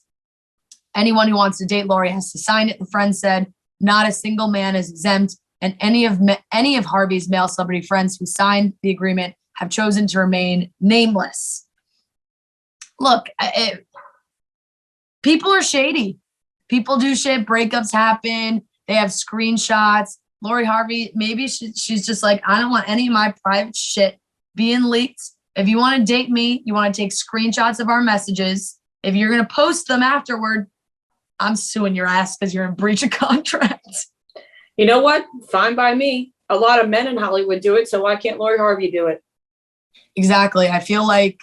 Anyone who wants to date Lori has to sign it, the friend said. Not a single man is exempt, and any of Harvey's male celebrity friends who signed the agreement have chosen to remain nameless. Look, people are shady. People do shit. Breakups happen. They have screenshots. Lori Harvey, maybe she's just like, I don't want any of my private shit being leaked. If you want to date me, you want to take screenshots of our messages. If you're going to post them afterward, I'm suing your ass because you're in breach of contract. You know what? Fine by me. A lot of men in Hollywood do it, so why can't Lori Harvey do it? Exactly. I feel like,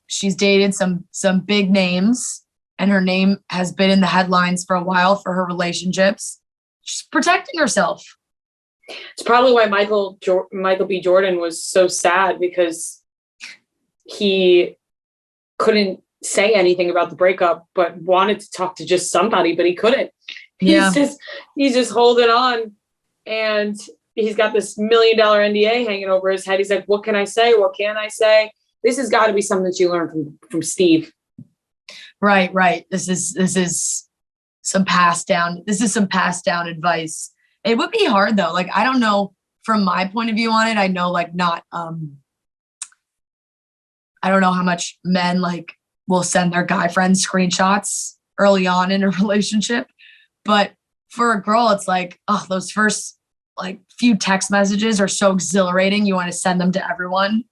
she's dated some big names, and her name has been in the headlines for a while for her relationships. She's protecting herself. It's probably why Michael B. Jordan was so sad, because he couldn't say anything about the breakup, but wanted to talk to just somebody, but he couldn't. Yeah. He's just holding on, and he's got this $1 million NDA hanging over his head. He's like, what can I say? What can I say? This has got to be something that you learned from Steve. Right. This is some passed down advice. It would be hard though. Like, I don't know, from my point of view on it, I know I don't know how much men will send their guy friends screenshots early on in a relationship. But for a girl, it's like, oh, those first few text messages are so exhilarating. You want to send them to everyone.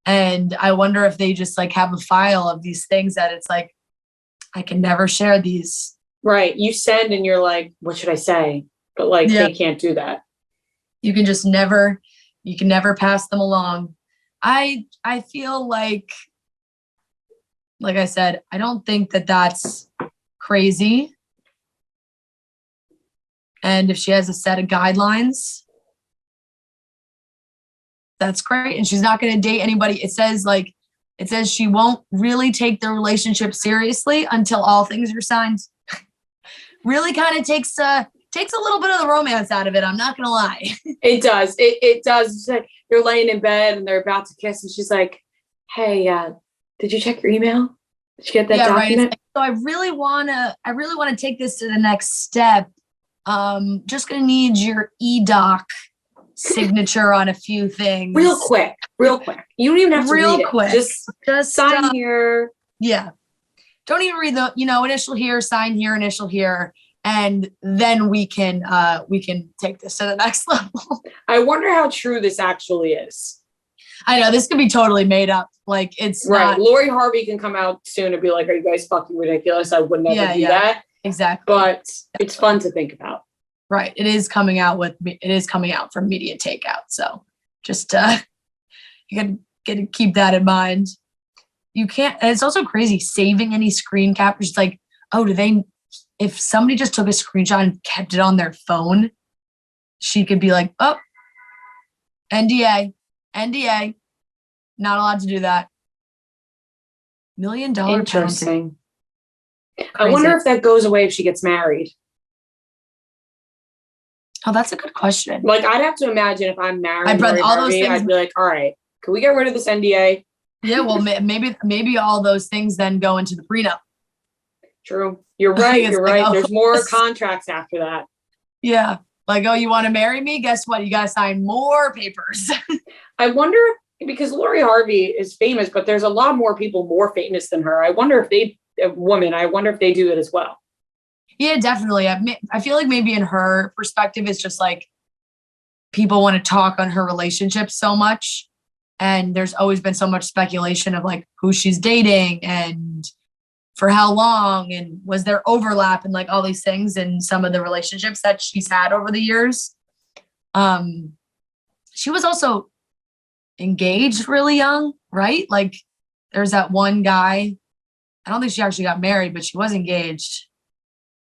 And I wonder if they just have a file of these things that it's like, I can never share these. Right. You send and you're like, what should I say? But They can't do that. You can just never pass them along. I feel like I said, I don't think that that's crazy. And if she has a set of guidelines, that's great. And she's not going to date anybody. It says she won't really take the relationship seriously until all things are signed. Really kind of takes a little bit of the romance out of it. I'm not going to lie. It does. It does. It's like you're laying in bed and they're about to kiss, and she's like, hey, did you check your email? Did you get that document? Right. So I really want to take this to the next step. Just going to need your e-doc signature on a few things. Real quick. You don't even have to read quick. It. Just sign here. Yeah. Don't even read the, initial here, sign here, initial here. And then we can take this to the next level. I wonder how true this actually is. I know this could be totally made up. Like it's right. not. Lori Harvey can come out soon and be like, "Are you guys fucking ridiculous? I would never do that." Exactly. But it's fun to think about. Right. It is coming out from Media Takeout. So just you gotta keep that in mind. You can't, and it's also crazy saving any screen captures. It's like, oh, if somebody just took a screenshot and kept it on their phone, she could be like, oh, NDA, not allowed to do that. $1 million penalty. Interesting. I wonder if that goes away if she gets married. Oh, that's a good question. Like, I'd have to imagine if I'm married, I'd be like, all right, can we get rid of this NDA? Yeah, well, maybe all those things then go into the prenup. True. You're right. You're right. There's more contracts after that. Yeah. Like, oh, you want to marry me? Guess what? You got to sign more papers. I wonder, because Lori Harvey is famous, but there's a lot more people more famous than her. I wonder if they do it as well. Yeah, definitely. I feel like maybe in her perspective, it's just like people want to talk on her relationship so much. And there's always been so much speculation of like who she's dating and for how long, and was there overlap and like all these things in some of the relationships that she's had over the years. She was also engaged really young, right? Like there's that one guy. I don't think she actually got married, but she was engaged.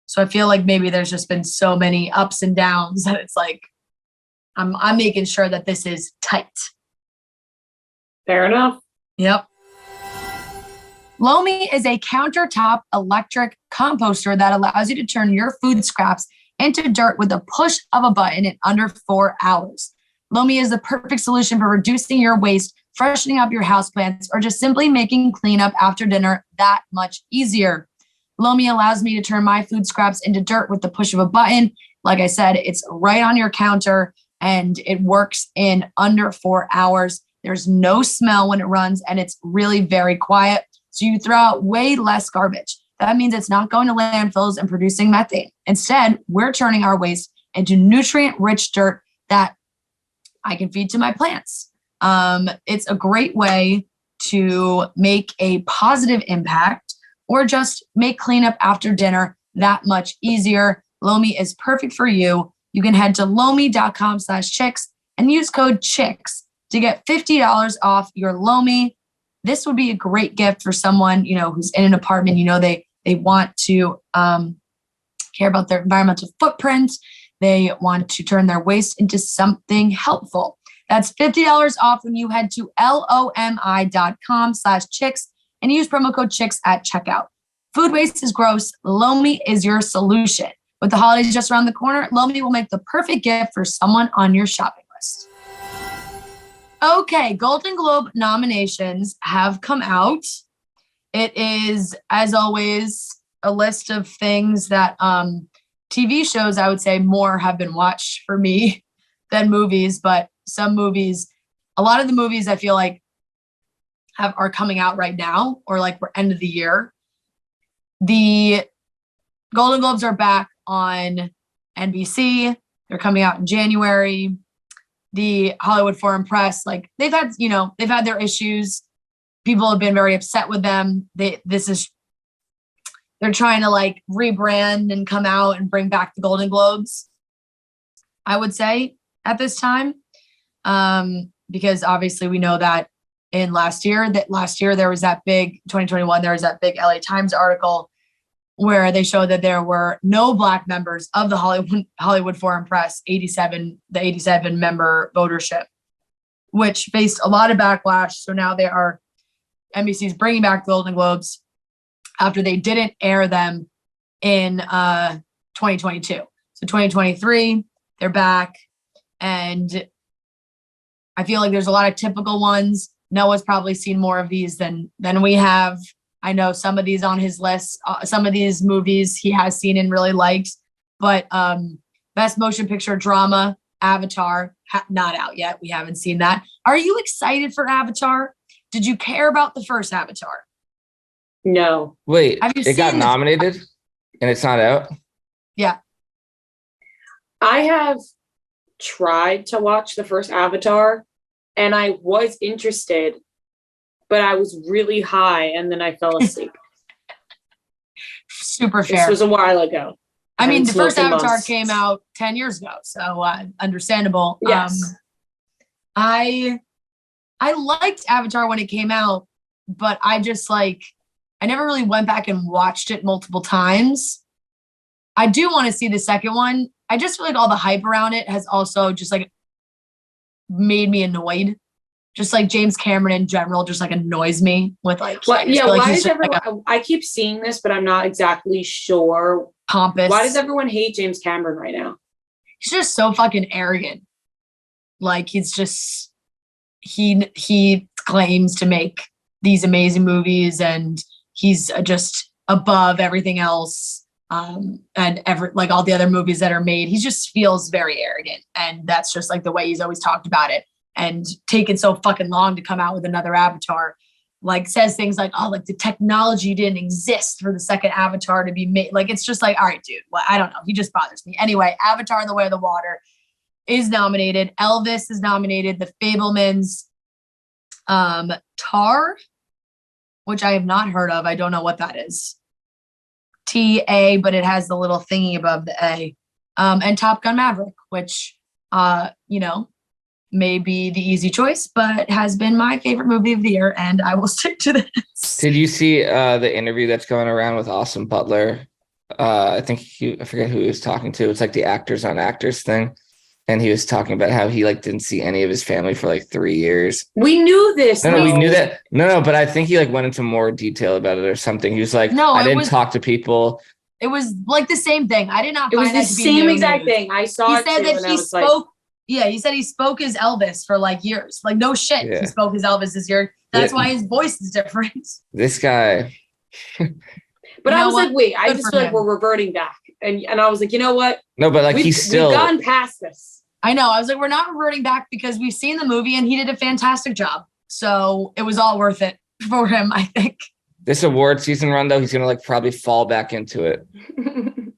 So I feel like maybe there's just been so many ups and downs that it's like, I'm making sure that this is tight. Fair enough. Yep. Lomi is a countertop electric composter that allows you to turn your food scraps into dirt with a push of a button in under 4 hours. Lomi is the perfect solution for reducing your waste, freshening up your houseplants, or just simply making cleanup after dinner that much easier. Lomi allows me to turn my food scraps into dirt with the push of a button. Like I said, it's right on your counter and it works in under 4 hours. There's no smell when it runs and it's really very quiet. So you throw out way less garbage. That means it's not going to landfills and producing methane. Instead, we're turning our waste into nutrient-rich dirt that I can feed to my plants. It's a great way to make a positive impact or just make cleanup after dinner that much easier. Lomi is perfect for you. You can head to lomi.com/chicks and use code CHICKS to get $50 off your Lomi. This would be a great gift for someone, who's in an apartment. They want to care about their environmental footprint. They want to turn their waste into something helpful. That's $50 off when you head to lomi.com/chicks and use promo code CHICKS at checkout. Food waste is gross. Lomi is your solution. With the holidays just around the corner, Lomi will make the perfect gift for someone on your shopping list. Okay, Golden Globe nominations have come out. It is, as always, a list of things that TV shows, I would say, more have been watched for me than movies, but some movies, a lot of the movies I feel like are coming out right now, or like we're end of the year. The Golden Globes are back on NBC. They're coming out in January. The Hollywood Foreign Press, like they've had their issues. People have been very upset with them. They're trying to like rebrand and come out and bring back the Golden Globes, I would say, at this time. Because obviously we know that last year there was that big 2021, there was that big LA Times article where they showed that there were no Black members of the Hollywood Foreign Press, the 87 member votership, which faced a lot of backlash. So now NBC's bringing back the Golden Globes after they didn't air them in 2022. So 2023, they're back. And I feel like there's a lot of typical ones. Noah's probably seen more of these than we have. I know some of these on his list, some of these movies he has seen and really liked, but Best Motion Picture Drama, Avatar, not out yet. We haven't seen that. Are you excited for Avatar? Did you care about the first Avatar? No. Wait, it got nominated and it's not out? Yeah. I have tried to watch the first Avatar and I was interested, but I was really high and then I fell asleep. Super fair. This was a while ago. I mean, the first Avatar came out 10 years ago, so understandable. Yes. I liked Avatar when it came out, but I never really went back and watched it multiple times. I do want to see the second one. I just feel like all the hype around it has also just like made me annoyed. Just like James Cameron in general just like annoys me with like, why is everyone, I keep seeing this, but I'm not exactly sure. Pompous. Why does everyone hate James Cameron right now? He's just so fucking arrogant. Like he's just, he claims to make these amazing movies and he's just above everything else. And like all the other movies that are made, he just feels very arrogant. And that's just like the way he's always talked about it. And taken so fucking long to come out with another Avatar, like says things like, oh, like the technology didn't exist for the second Avatar to be made. Like, it's just like, all right, dude, well, I don't know. He just bothers me. Anyway, Avatar and the Way of the Water is nominated. Elvis is nominated. The Fabelmans, Tar, which I have not heard of. I don't know what that is. TA, but it has the little thingy above the A. And Top Gun Maverick, which, may be the easy choice, but has been my favorite movie of the year, and I will stick to this. Did you see the interview that's going around with Austin Butler? I forget who he was talking to. It's like the actors on actors thing. And he was talking about how he like didn't see any of his family for like 3 years. We knew this. No, we knew that. No, but I think he like went into more detail about it or something. He was like, no, I didn't talk to people. It was like the same thing. I did not find that to be the same exact thing. I saw it. He said that he spoke. Yeah, he said he spoke as Elvis for like years. Like no shit, yeah. He spoke as Elvis this year. That's why his voice is different. This guy. But I was like, wait, I just feel like we're reverting back. And I was like, you know what? No, but like we've gone past this. I know. I was like, we're not reverting back because we've seen the movie and he did a fantastic job. So it was all worth it for him, I think. This award season run, though, he's going to like probably fall back into it.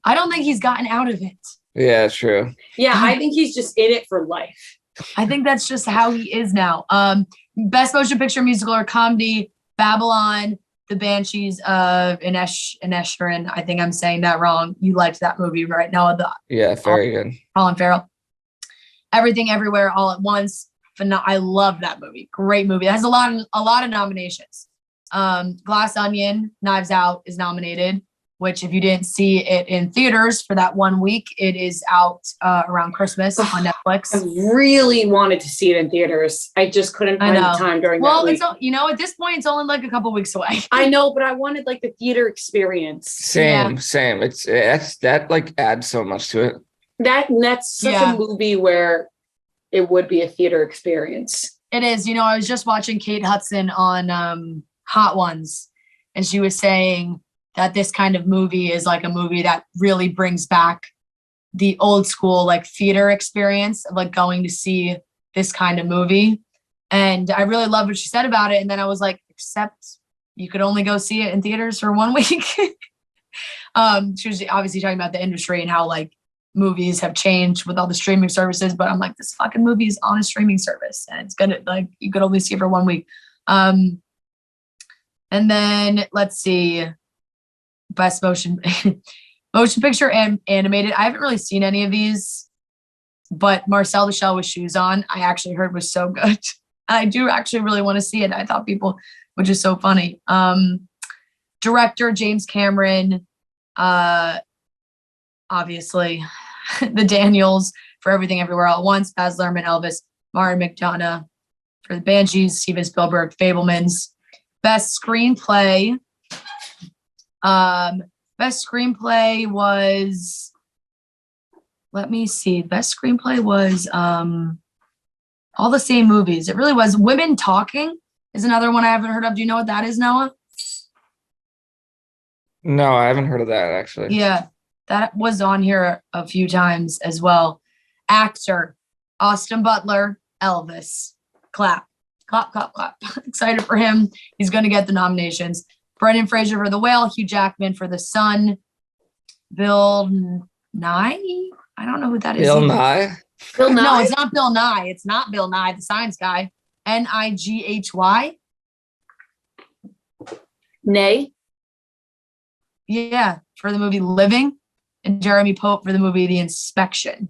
I don't think he's gotten out of it. Yeah, true. Yeah, I think he's just in it for life. I think that's just how he is now. Best Motion Picture, Musical, or Comedy, Babylon, The Banshees of Inisherin. I think I'm saying that wrong. You liked that movie, right? Now, yeah, very good. Colin Farrell. Everything Everywhere All at Once. I love that movie. Great movie. It has a lot of nominations. Glass Onion, Knives Out is nominated, which if you didn't see it in theaters for that 1 week, it is out around Christmas on Netflix. I really wanted to see it in theaters. I just couldn't find the time during that week. Well, at this point, it's only like a couple weeks away. I know, but I wanted like the theater experience. Same. It's that like adds so much to it. That's such a movie where it would be a theater experience. It is. I was just watching Kate Hudson on Hot Ones, and she was saying that this kind of movie is like a movie that really brings back the old school like theater experience of like going to see this kind of movie. And I really loved what she said about it. And then I was like, except you could only go see it in theaters for 1 week. She was obviously talking about the industry and how like movies have changed with all the streaming services, but I'm like, this fucking movie is on a streaming service and it's gonna like, you could only see it for 1 week. And then let's see, Best Motion Picture and Animated. I haven't really seen any of these, but Marcel the Shell with Shoes On, I actually heard was so good. I do actually really want to see it. I thought people, which is so funny. Director James Cameron, obviously the Daniels for Everything Everywhere All at Once, Baz Luhrmann, Elvis, Martin McDonagh for The Banshees, Steven Spielberg, Fabelmans. Best Screenplay. Best Screenplay was, let me see. Best Screenplay was all the same movies. It really was. Women Talking is another one I haven't heard of. Do you know what that is, Noah? No, I haven't heard of that actually. Yeah. That was on here a few times as well. Actor, Austin Butler, Elvis. Clap, clap, clap, clap. Excited for him. He's going to get the nominations. Brendan Fraser for The Whale, Hugh Jackman for The Sun, Bill Nye? I don't know who that is. Bill Nye? Bill Nye? No, it's not Bill Nye. It's not Bill Nye, the science guy. Nighy. Nay. Yeah, for the movie Living, and Jeremy Pope for the movie The Inspection.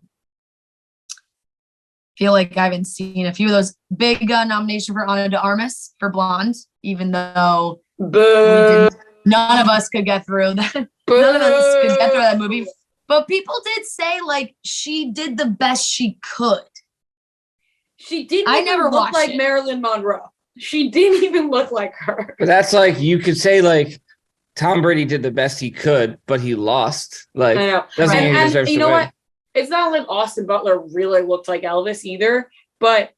Feel like I haven't seen a few of those. Big nomination for Ana de Armas for Blonde, even though none of us could get through that. None of us could get through that movie. But people did say like she did the best she could. She didn't I even never look watched like it. Marilyn Monroe. She didn't even look like her. But that's like, you could say like Tom Brady did the best he could, but he lost. Like, I know. doesn't mean he And deserves you to know win. what? It's not like Austin Butler really looked like Elvis either, but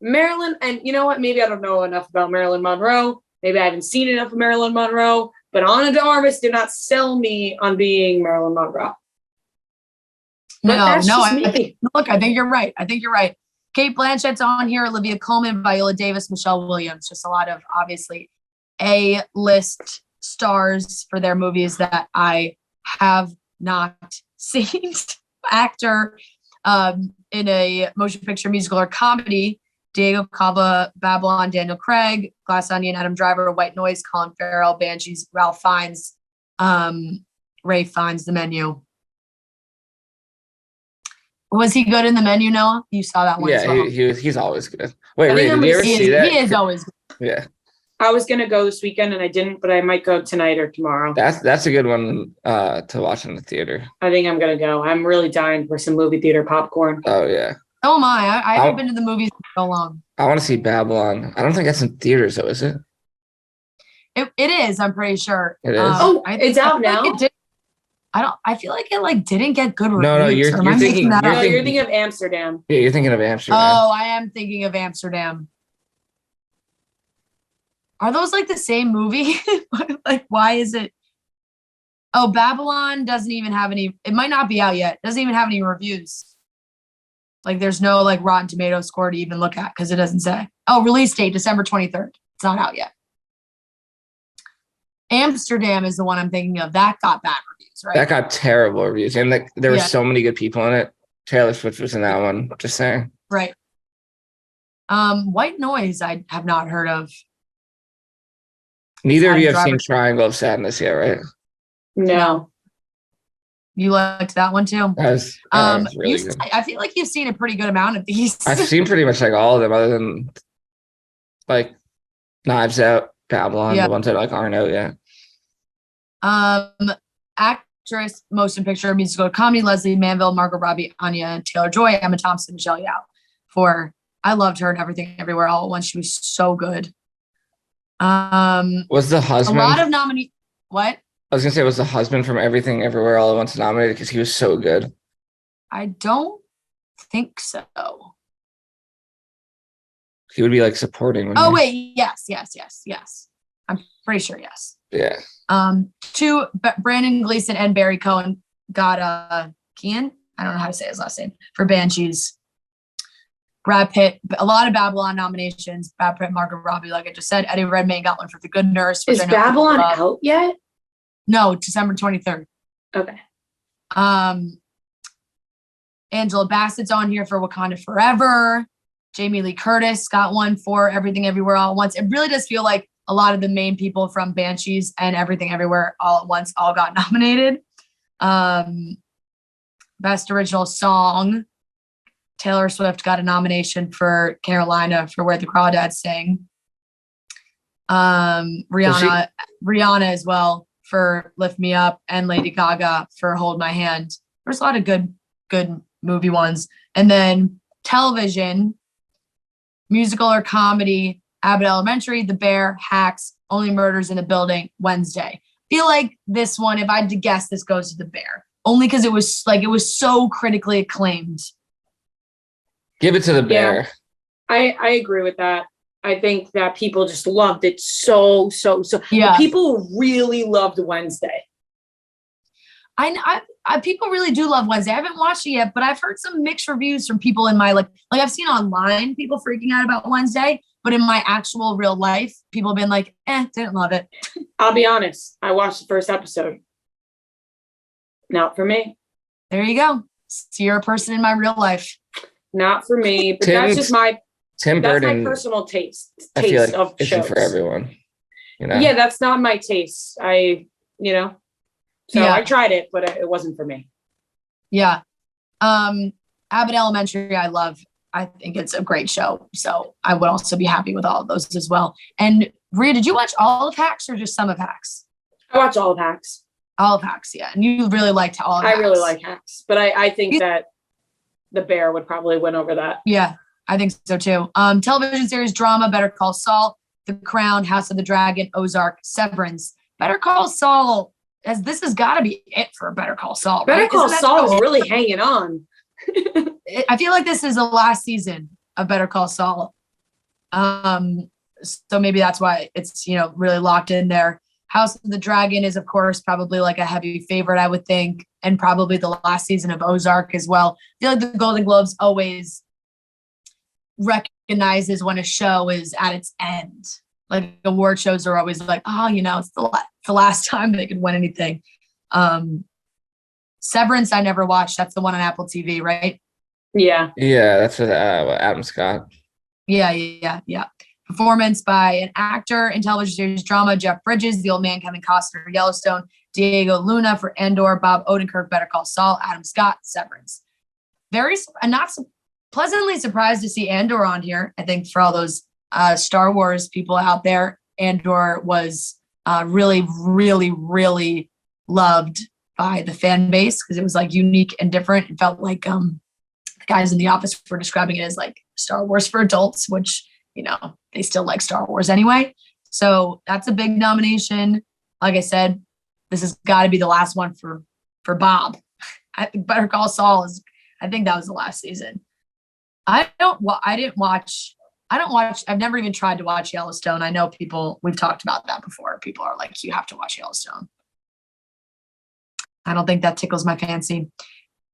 Marilyn, and you know what? Maybe I don't know enough about Marilyn Monroe. Maybe I haven't seen enough of Marilyn Monroe, but Ana de Armas did not sell me on being Marilyn Monroe. But that's just me. I think you're right. Kate Blanchett's on here, Olivia Colman, Viola Davis, Michelle Williams. Just a lot of obviously A-list stars for their movies that I have not seen. Actor in a motion picture, musical, or comedy: Diego Cava, Babylon, Daniel Craig, Glass Onion, Adam Driver, White Noise, Colin Farrell, Banshees, Ralph Fiennes, Ray Fiennes, The Menu. Was he good in The Menu, Noah? You saw that one as well. He's always good. Wait, I Ray, think did you ever see that? He is always good. Yeah. I was going to go this weekend and I didn't, but I might go tonight or tomorrow. That's a good one to watch in the theater. I think I'm going to go. I'm really dying for some movie theater popcorn. Oh, yeah. Oh, my. I haven't been to the movies for so long. I want to see Babylon. I don't think that's in theaters, though, is it? It is, I'm pretty sure. It is? It's out now? I feel like it like didn't get good reviews. No, you're thinking of Amsterdam. Yeah, you're thinking of Amsterdam. Oh, I am thinking of Amsterdam. Are those like the same movie? Like, why is it? Oh, Babylon doesn't even have any. It might not be out yet. Doesn't even have any reviews. Like, there's no like Rotten Tomatoes score to even look at because it doesn't say. Oh, release date December 23rd. It's not out yet. Amsterdam is the one I'm thinking of. That got bad reviews, right? That got terrible reviews, and there were so many good people in it. Taylor Swift was in that one. Just saying. Right. White Noise, I have not heard of. Neither of you have seen Triangle of Sadness yet, right? No. You liked that one too? That was really good. I feel like you've seen a pretty good amount of these. I've seen pretty much like all of them, other than like Knives Out, Babylon, the ones that like aren't out yet. Actress, motion picture, musical, comedy: Leslie Manville, Margot Robbie, Anya Taylor-Joy, Emma Thompson, Michelle Yeoh. I loved her in Everything Everywhere All at Once. She was so good. Was the husband a lot of nominee? What? I was gonna say, was the husband from Everything Everywhere All at Once nominated because he was so good? I don't think so. He would be like supporting. Oh wait, yes. I'm pretty sure yes. Yeah. Two, Brandon Gleeson and Barry Cohen got Kean. I don't know how to say his last name for Banshees. Brad Pitt, a lot of Babylon nominations. Brad Pitt, Margot Robbie, like I just said. Eddie Redmayne got one for The Good Nurse. Is Babylon out yet? No, December 23rd. Okay. Angela Bassett's on here for Wakanda Forever. Jamie Lee Curtis got one for Everything Everywhere All at Once. It really does feel like a lot of the main people from Banshees and Everything Everywhere All at Once all got nominated. Best Original Song. Taylor Swift got a nomination for Carolina for Where the Crawdads Sing. Rihanna as well for Lift Me Up, and Lady Gaga for Hold My Hand. There's a lot of good movie ones. And then television, musical or comedy: Abbott Elementary, The Bear, Hacks, Only Murders in the Building, Wednesday. Feel like this one, if I had to guess, this goes to The Bear. Only because it was so critically acclaimed. Give it to The Bear. Yeah, I agree with that. I think that people just loved it so. Yeah. People really loved Wednesday. I people really do love Wednesday. I haven't watched it yet, but I've heard some mixed reviews from people in my like I've seen online people freaking out about Wednesday, but in my actual real life, people have been like, didn't love it. I'll be honest. I watched the first episode. Not for me. There you go. So you're a person in my real life. Not for me, but that's just my Tim That's Burton, my personal taste I feel like of isn't shows. for everyone. Yeah, that's not my taste. So Yeah. I tried it, but it wasn't for me. Yeah. Abbott Elementary, I love. I think it's a great show. So I would also be happy with all of those as well. And Rhea, did you watch all of Hacks or just some of Hacks? I watch all of Hacks. All of Hacks, yeah. And you really liked all of Hacks. I really like Hacks, but I think that The Bear would probably win over that. Yeah, I think so too. Television series drama, Better Call Saul, The Crown, House of the Dragon, Ozark, Severance. Better Call Saul, this has got to be it for Better Call Saul. Better right? Call Saul is really hanging on. I feel like this is the last season of Better Call Saul. So maybe that's why it's, really locked in there. House of the Dragon is, of course, probably like a heavy favorite, I would think, and probably the last season of Ozark as well. I feel like the Golden Globes always recognizes when a show is at its end. Like award shows are always like, it's the last time they could win anything. Severance, I never watched. That's the one on Apple TV, right? Yeah. Yeah, that's with Adam Scott. Yeah. Performance by an actor in television series drama, Jeff Bridges, The Old Man, Kevin Costner, Yellowstone, Diego Luna for Andor, Bob Odenkirk, Better Call Saul, Adam Scott, Severance. Pleasantly surprised to see Andor on here. I think for all those Star Wars people out there, Andor was really, really, really loved by the fan base because it was like unique and different. It felt like the guys in the office were describing it as like Star Wars for adults, which, they still like Star Wars anyway. So that's a big nomination. Like I said, this has got to be the last one for Bob. I think Better Call Saul I think that was the last season. I've never even tried to watch Yellowstone. I know we've talked about that before. People are like, you have to watch Yellowstone. I don't think that tickles my fancy.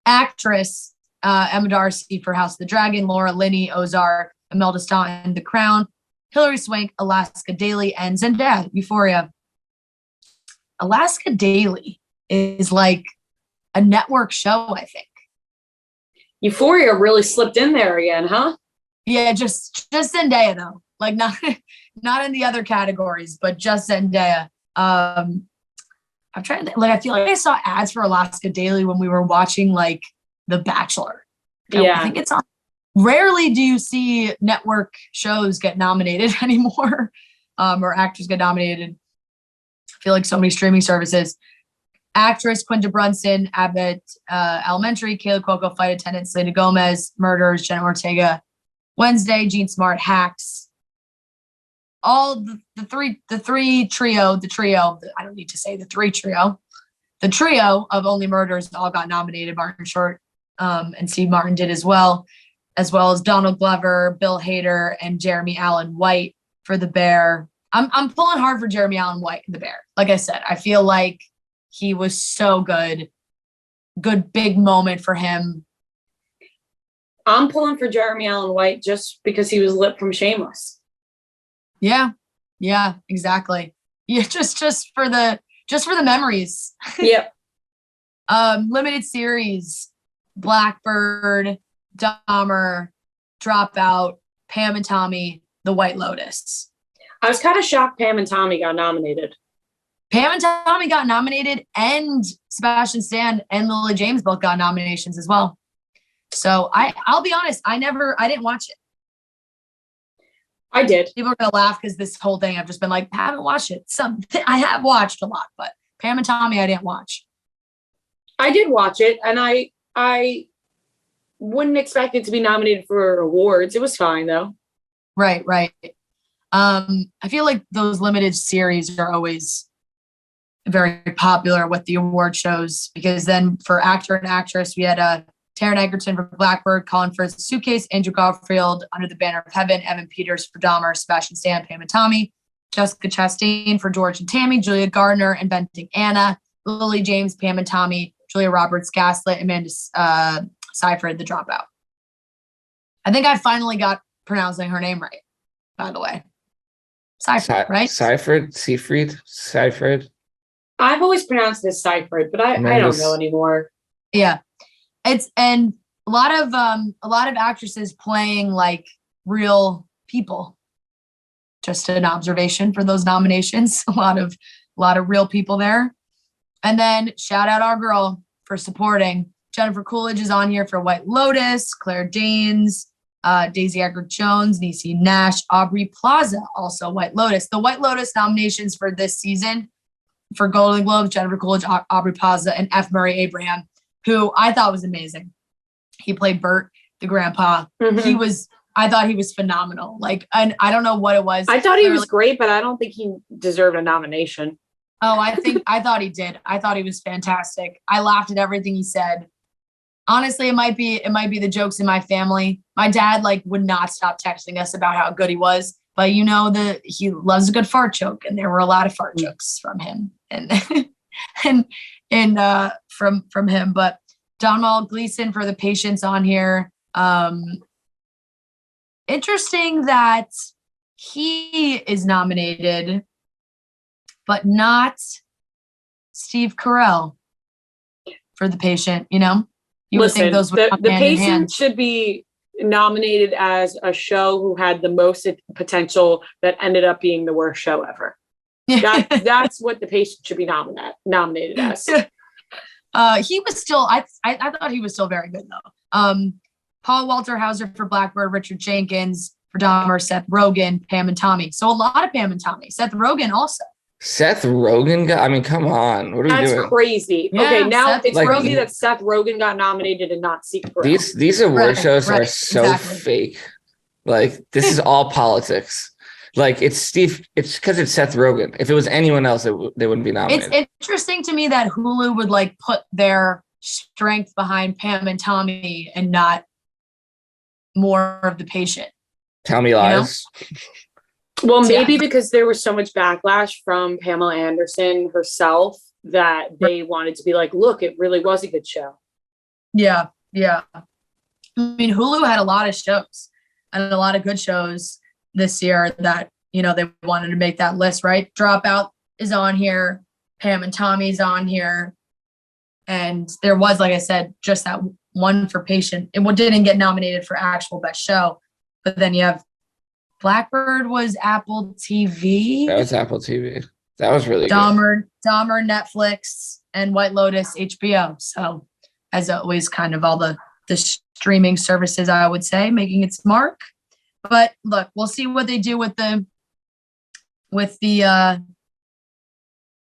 Actress, Emma Darcy for House of the Dragon, Laura Linney, Ozark, Imelda Staunton, The Crown, Hilary Swank, Alaska Daily, and Zendaya, Euphoria. Alaska Daily is like a network show, I think. Euphoria really slipped in there again, huh? Yeah, just Zendaya though. Like not in the other categories, but just Zendaya. I'm trying to I feel like I saw ads for Alaska Daily when we were watching like The Bachelor. Yeah. I think it's on. Rarely do you see network shows get nominated anymore, or actors get nominated. I feel like so many streaming services. Actress Quinta Brunson, Abbott Elementary, Kayla Cuoco, Flight Attendant, Selena Gomez, Murders, Jenna Ortega, Wednesday, Jean Smart, Hacks. All the three trio. I don't need to say the three trio. The trio of Only Murders all got nominated. Martin Short and Steve Martin did as well as Donald Glover, Bill Hader, and Jeremy Allen White for The Bear. I'm pulling hard for Jeremy Allen White in The Bear. Like I said, I feel like he was so good. Good big moment for him. I'm pulling for Jeremy Allen White just because he was lit from Shameless. Yeah, exactly. Yeah, just for the memories. Yep. Limited series, Blackbird, Dahmer, Dropout, Pam and Tommy, The White Lotus. I was kind of shocked Pam and Tommy got nominated. Pam and Tommy got nominated, and Sebastian Stan and Lily James both got nominations as well. So I'll be honest, I didn't watch it. I did. People are gonna laugh because this whole thing I've just been like, I haven't watched it. I have watched a lot, but Pam and Tommy I didn't watch. I did watch it, and I wouldn't expect it to be nominated for awards. It was fine though. Right. I feel like those limited series are always very popular with the award shows, because then for actor and actress, we had Taron Egerton for Blackbird, Colin Firth, Suitcase, Andrew Garfield, Under the Banner of Heaven, Evan Peters for Dahmer, Sebastian Stan, Pam and Tommy, Jessica Chastain for George and Tammy, Julia Gardner and Benting Anna, Lily James, Pam and Tommy, Julia Roberts, Gaslit, Amanda Seyfried, The Dropout. I think I finally got pronouncing her name right, by the way. Seyfried, right? Seyfried. I've always pronounced it as Seyfried, but I don't know anymore. Yeah. It's and a lot of actresses playing like real people. Just an observation for those nominations. A lot of real people there. And then shout out our girl for supporting. Jennifer Coolidge is on here for White Lotus, Claire Danes, Daisy Edgar Jones, Niecy Nash, Aubrey Plaza, also White Lotus. The White Lotus nominations for this season for Golden Globes, Jennifer Coolidge, Aubrey Plaza, and F. Murray Abraham, who I thought was amazing. He played Bert, the grandpa. I thought he was phenomenal. Like, and I don't know what it was. I thought he was great, but I don't think he deserved a nomination. Oh, I thought he did. I thought he was fantastic. I laughed at everything he said. Honestly, it might be the jokes in my family. My dad would not stop texting us about how good he was, but he loves a good fart joke, and there were a lot of fart jokes from him and from him. But Donald Gleason for The Patients on here. Interesting that he is nominated, but not Steve Carell for The Patient. You would think those would come the hand in Patient hand. should be nominated as a show who had the most potential that ended up being the worst show ever. That's what The Patient should be nominated as. He was still, I thought he was still very good though. Paul Walter Hauser for Blackbird, Richard Jenkins for Dahmer, Seth Rogen, Pam and Tommy. So a lot of Pam and Tommy. Seth Rogen also. Seth Rogen got, I mean, come on. What are we doing? That's crazy. Yeah, okay, now it's like, crazy that Seth Rogen got nominated and not Steve Carell. These award shows are right, so exactly. fake. Like, this is all politics. Like, it's because it's Seth Rogen. If it was anyone else, they wouldn't be nominated. It's interesting to me that Hulu would put their strength behind Pam and Tommy and not more of The Patient. Tell me lies. Well, maybe because there was so much backlash from Pamela Anderson herself that they wanted to be like, look, it really was a good show. Yeah. I mean, Hulu had a lot of shows and a lot of good shows this year that, they wanted to make that list, right? Dropout is on here. Pam and Tommy's on here. And there was, like I said, just that one for Patient. It didn't get nominated for actual best show. But then you have Blackbird was Apple TV. That was Apple TV. That was really Dahmer, Netflix, and White Lotus, HBO. So as always, kind of all the streaming services, I would say, making its mark. But look, we'll see what they do with the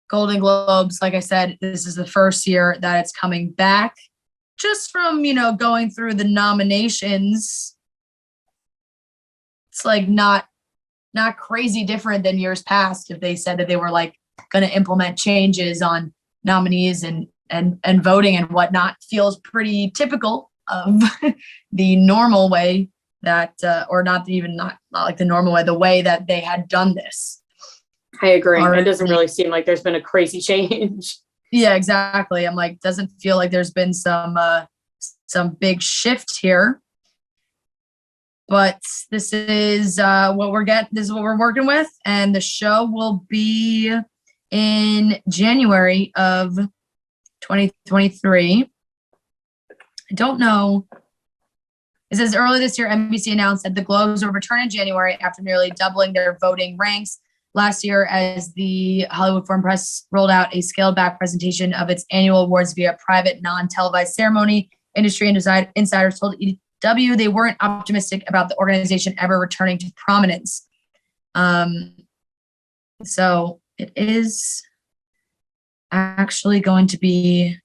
Golden Globes. Like I said, this is the first year that it's coming back. Just from, going through the nominations, it's not crazy different than years past. If they said that they were going to implement changes on nominees and voting and whatnot, feels pretty typical of the normal way that, or not like the normal way, the way that they had done this. I agree. It doesn't really seem like there's been a crazy change. Yeah, exactly. I'm doesn't feel like there's been some big shift here. But this is what we're working with, and the show will be in January of 2023. I don't know. It says earlier this year, NBC announced that the Globes will return in January after nearly doubling their voting ranks last year as the Hollywood Foreign Press rolled out a scaled-back presentation of its annual awards via private, non-televised ceremony. Industry insiders told EW they weren't optimistic about the organization ever returning to prominence. So it is actually going to be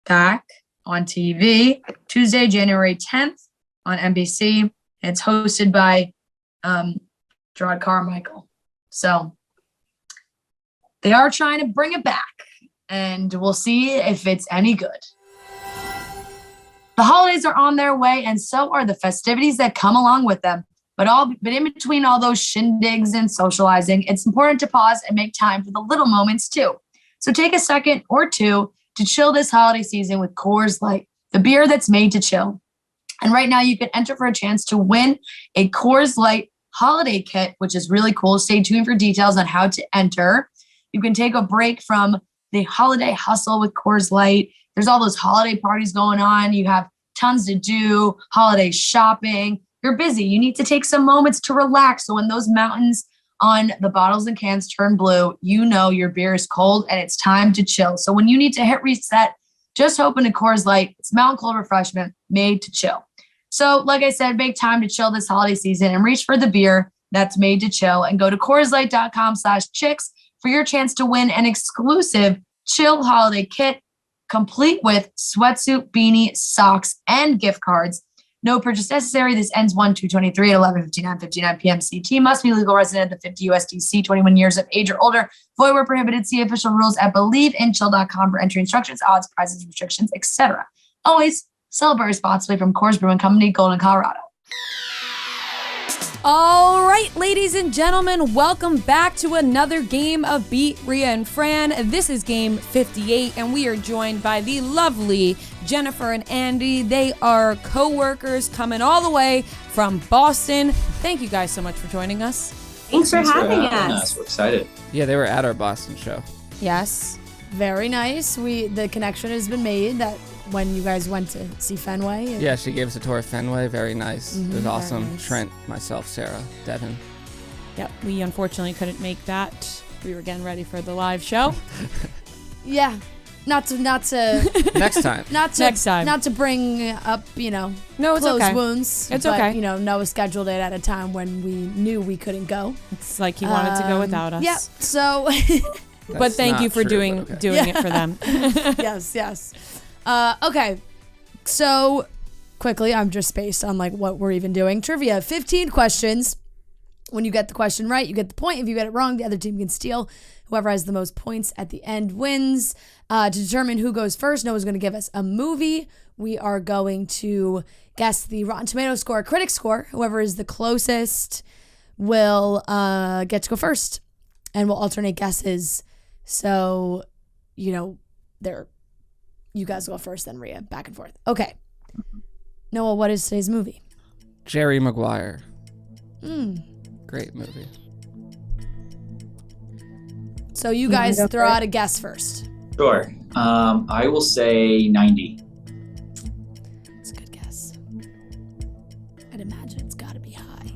back on TV Tuesday, January 10th on NBC. It's hosted by Gerard Carmichael. So they are trying to bring it back, and we'll see if it's any good. The holidays are on their way, and so are the festivities that come along with them. But in between all those shindigs and socializing, it's important to pause and make time for the little moments too. So take a second or two to chill this holiday season with Coors Light, the beer that's made to chill. And right now you can enter for a chance to win a Coors Light holiday kit, which is really cool. Stay tuned for details on how to enter. You can take a break from the holiday hustle with Coors Light. There's all those holiday parties going on. You have tons to do, holiday shopping, You're busy. You need to take some moments to relax. So when those mountains on the bottles and cans turn blue, you know your beer is cold and it's time to chill. So when you need to hit reset, just open a Coors Light. It's mountain cold refreshment made to chill. So like I said, make time to chill this holiday season and reach for the beer that's made to chill, and go to CoorsLight.com/chicks for your chance to win an exclusive chill holiday kit, complete with sweatsuit, beanie, socks, and gift cards. No purchase necessary. This ends 1/2/23 at 11:59 p.m. CT. Must be legal resident of 50 USDC, 21 years of age or older. Void where prohibited. See official rules at believeandchill.com for entry instructions, odds, prizes, restrictions, etc. Always celebrate responsibly from Coors Brewing Company, Golden, Colorado. All right, ladies and gentlemen, welcome back to another game of Beat Rhea and Fran. This is game 58, and we are joined by the lovely Jennifer and Andy. They are co-workers coming all the way from Boston. Thank you guys so much for joining us. Thanks for having us. We're excited. Yeah, they were at our Boston show. Yes. Very nice. The connection has been made that when you guys went to see Fenway. Yeah, she gave us a tour of Fenway. Very nice. It was awesome. nice. Trent, myself, Sarah, Devin. Yep, we unfortunately couldn't make that. We were getting ready for the live show. Yeah. Not to Next time. Next time. Not to bring up, No, it's closed okay. wounds. It's but, okay. Noah scheduled it at a time when we knew we couldn't go. It's like he wanted to go without us. Yeah. So But That's thank not you for true, doing but okay. it for them. yes. Okay. So quickly, I'm just spaced on like what we're even doing. Trivia, 15 questions. When you get the question right, you get the point. If you get it wrong, the other team can steal. Whoever has the most points at the end wins. To determine who goes first, Noah's going to give us a movie. We are going to guess the Rotten Tomatoes score, critic score. Whoever is the closest will get to go first. And we'll alternate guesses. So, you guys go first, then Rhea, back and forth. Okay. Noah, what is today's movie? Jerry Maguire. Great movie. So you guys throw out a guess first. Sure. I will say 90. It's a good guess. I'd imagine it's got to be high.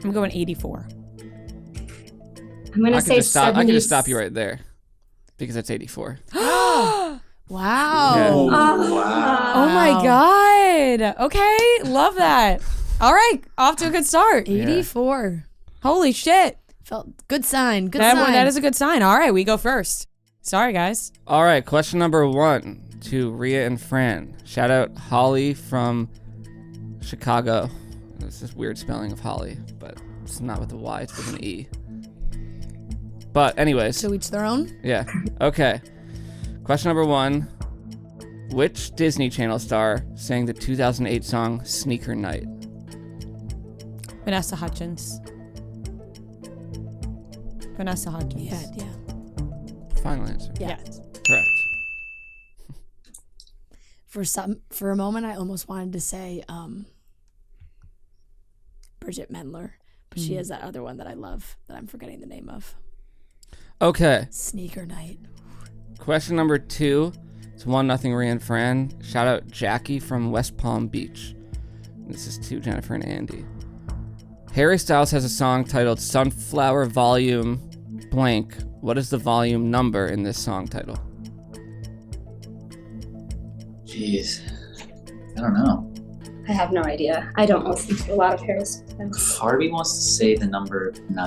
I'm going 84. I'm going to say 70. I could just stop you right there because it's 84. Wow. Yeah. Oh, Wow. Oh my God. Okay. Love that. All right. Off to a good start. 84. Holy shit. Felt good sign. Good That, sign. that is a good sign. All right. We go first. Sorry, guys. All right, question number 1 to Rhea and Fran. Shout out Holly from Chicago. This is weird spelling of Holly, but it's not with a Y, it's with an E. But anyways. To each their own. Yeah. Okay. Question number 1. Which Disney Channel star sang the 2008 song Sneaker Night? Vanessa Hudgens. Vanessa Hudgens. Yeah. Final answer. Yeah. Yes. Correct. For a moment, I almost wanted to say Bridget Mendler, but she has that other one that I love that I'm forgetting the name of. Okay. Sneaker Night. Question number 2. It's 1-0 Rhea and Fran. Shout out Jackie from West Palm Beach. This is to Jennifer and Andy. Harry Styles has a song titled Sunflower Volume blank. What is the volume number in this song title? Jeez. I don't know. I have no idea. I don't listen to a lot of Harry Styles. Harvey wants to say the number 9.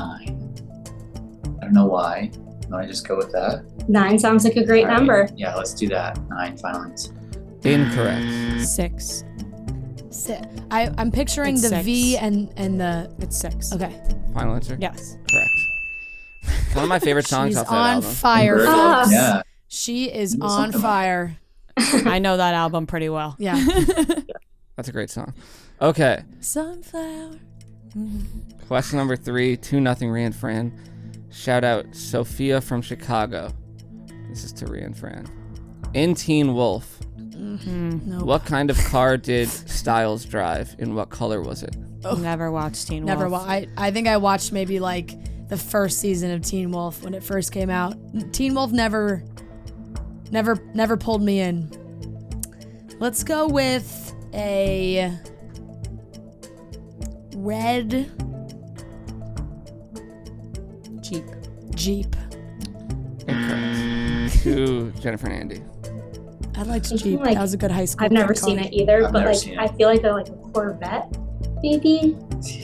I don't know why. Want to just go with that? 9 sounds like a great All right. number. Yeah, let's do that. 9, final answer. Incorrect. 6. I'm picturing It's the 6. V and the. It's 6. Okay. Final answer? Yes. Correct. One of my favorite songs She's off that on album. fire, Bird, folks. Yeah. She is Ooh, on something. fire. I know that album pretty well. Yeah. That's a great song. Okay. Sunflower. Question number 3. 2-0 Rhea and Fran. Shout out Sophia from Chicago. This is to Rhea and Fran. In Teen Wolf, Nope. what kind of car did Styles drive? In what color was it? Never watched Teen Never. Wolf. I think I watched maybe like the first season of Teen Wolf when it first came out. Teen Wolf never pulled me in. Let's go with a red Jeep. Incorrect. To Jennifer and Andy. I liked Something Jeep. like- that was a good high school. I've never car. seen it either, I've but never like seen it. I feel like they're like a Corvette, maybe.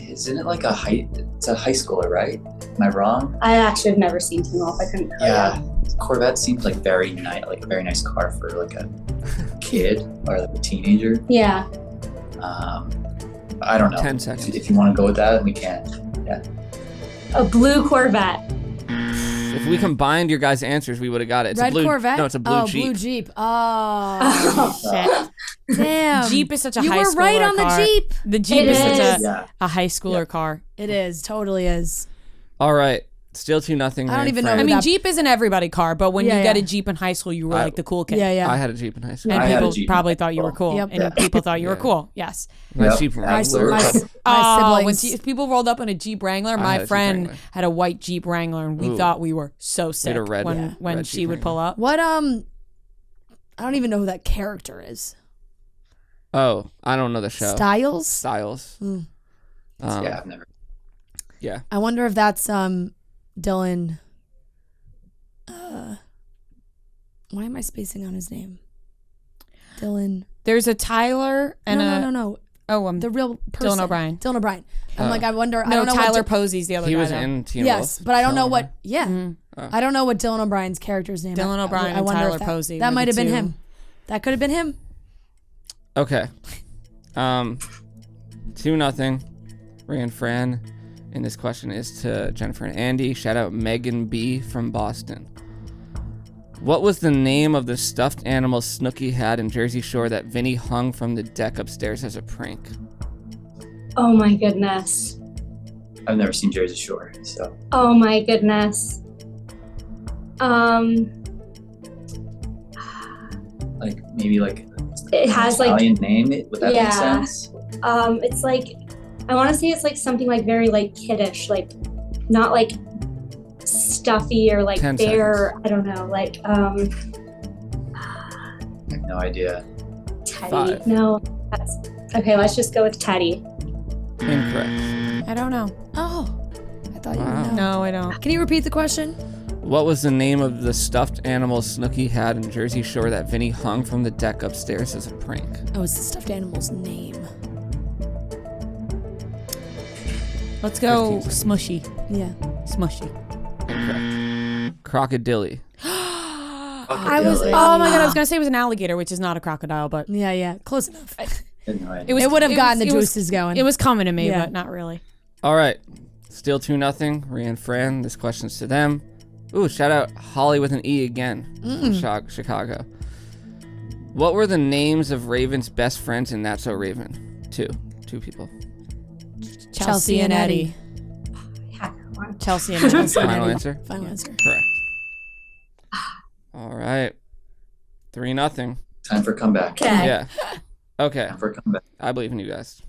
Isn't it like it's a high schooler, right? Am I wrong? I actually have never seen Teen Wolf. I couldn't tell Yeah. you. Corvette seems like very nice, like a very nice car for like a kid or like a teenager. Yeah. I don't know. 10 seconds. If you want to go with that, we can. Yeah. A blue Corvette. If we combined your guys' answers, we would have got it. It's Red a blue, Corvette? No, it's a blue Jeep. Blue Jeep. Oh, Shit. damn. Jeep is such a you high were right schooler on car. the Jeep. The Jeep It is such is. Yeah. a high schooler car. It is. Totally is. All right. Still 2-0. I don't even know I who mean, that- Jeep isn't everybody car, but when Yeah, you get yeah. a Jeep in high school, you were I- like the cool kid. Yeah, yeah. I had a Jeep in high school. And I had a people Jeep in probably high thought you were school. cool. Yep. And people thought you were Yeah. cool. Yes. My Yep. Jeep my, Wrangler. my Oh, when siblings. people rolled up in a Jeep Wrangler, I my had a Jeep friend Wrangler. had a white Jeep Wrangler, and we Ooh. thought we were so sick a red- when yeah, when red she Jeep would pull up. What I don't even know who that character is. Oh, I don't know the show. Styles? Styles. Mm. Yeah, I've never. Yeah. I wonder if that's Dylan. Why am I spacing on his name? Dylan. There's a Tyler and No. oh, The real person. Dylan O'Brien. Dylan O'Brien. I'm Oh. like, I wonder. I No, don't know Tyler what Posey's the other He guy. was though. in Teen Yes, Wolf. but I don't know Tell what. me. Yeah, Mhm. Oh. I don't know what Dylan O'Brien's character's name. Dylan O'Brien I and wonder Tyler if Posey That were might the have been two. him. That could have been him. Okay. 2-0. Ray and Fran. And this question is to Jennifer and Andy. Shout out Megan B from Boston. What was the name of the stuffed animal Snooki had in Jersey Shore that Vinny hung from the deck upstairs as a prank? Oh my goodness. I've never seen Jersey Shore, so Oh my goodness. like maybe like It has like Italian name. Would that Yeah. make sense? it's like I want to say it's like something like very like kiddish, like not like stuffy or like 10 bare. I don't know, like I have no idea. Teddy. 5. No, that's okay. Let's just go with Teddy. Incorrect. I don't know. Oh, I thought you Wow. would know. No, I don't. Can you repeat the question? What was the name of the stuffed animal Snooki had in Jersey Shore that Vinny hung from the deck upstairs as a prank? Oh, it's the stuffed animal's name. Let's go 15 smushy. Yeah. Smushy. Incorrect. Crocodilly. I was. Really? Oh my god, I was gonna say it was an alligator, which is not a crocodile, but Yeah. Close enough. I had no idea. It would have gotten the it was- juices going. It was coming to me, Yeah. but not really. All right. Still 2-0. Ray and Fran. This question's to them. Ooh, shout out Holly with an E again from Chicago. What were the names of Raven's best friends in That's So Raven? Two people. Chelsea and Eddie. Had that one. Chelsea and Eddie. Final answer? Final answer. Correct. All right. 3-0. Time for a comeback. Okay. Yeah. Okay. Time for a comeback. I believe in you guys.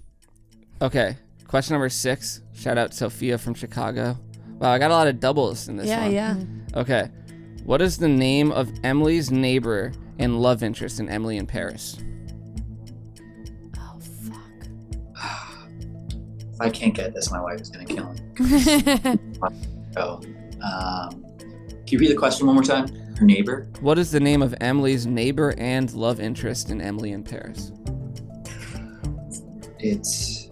Okay. Question number 6. Shout out Sophia from Chicago. Wow, I got a lot of doubles in this one. Yeah. Okay. What is the name of Emily's neighbor and love interest in Emily in Paris? Oh fuck. If I can't get this, my wife is gonna kill me. So, can you read the question one more time? Her neighbor? What is the name of Emily's neighbor and love interest in Emily in Paris? It's.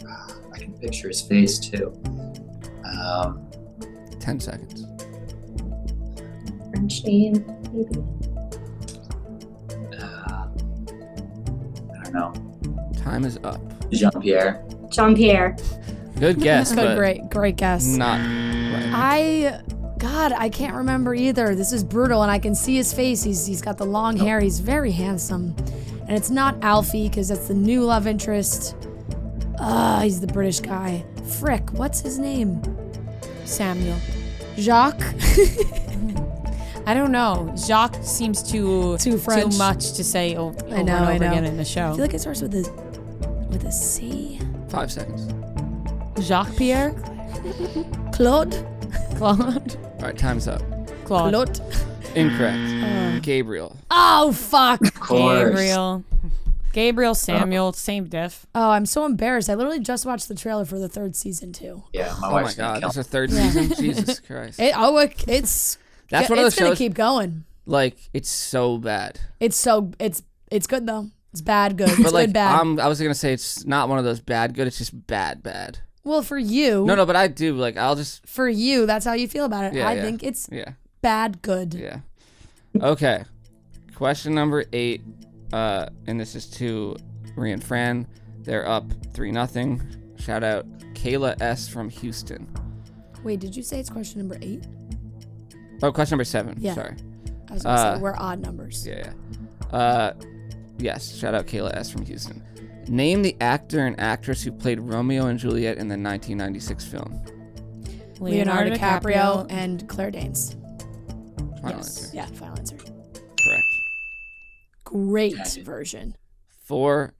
I can picture his face too. 10 seconds. French name, maybe. I don't know. Time is up. Jean-Pierre. Jean-Pierre. Good guess, but Great guess. not right. I can't remember either. This is brutal, and I can see his face. He's got the long hair. He's very handsome, and it's not Alfie because that's the new love interest. He's the British guy. Frick, what's his name? Samuel. Jacques. I don't know. Jacques seems too French. too much to say over I know, and over I know. again in the I show. feel like it starts with a C. 5 seconds. Jacques Pierre? Claude. Claude? All right, time's up. Claude. Incorrect. Gabriel. Oh fuck. Of course. Gabriel. Gabriel Samuel, same diff. Oh, I'm so embarrassed. I literally just watched the trailer for the 3rd season too. Yeah, my Oh my wife's gonna God, kill there's a 3rd season. Jesus Christ. It's That's one of those gonna shows. keep going. Like it's so bad. It's good though. It's bad good. It's But like good bad. I was gonna say it's not one of those bad good. It's just bad. Well, for you. No, but I do like. I'll just. For you, that's how you feel about it. Yeah, I yeah. think it's Yeah. bad good. Yeah. Okay. Question number 8. And this is to Rhea and Fran. They're up 3-0. Shout out Kayla S from Houston. Wait, did you say it's question number 8? Oh, question number 7. Yeah. Sorry. I was gonna say we're odd numbers. Yeah. Yes. Shout out Kayla S from Houston. Name the actor and actress who played Romeo and Juliet in the 1996 film. Leonardo DiCaprio and Claire Danes. Final Yes. answer. Yeah, final answer. Correct. Great Gotcha. version. 4-0.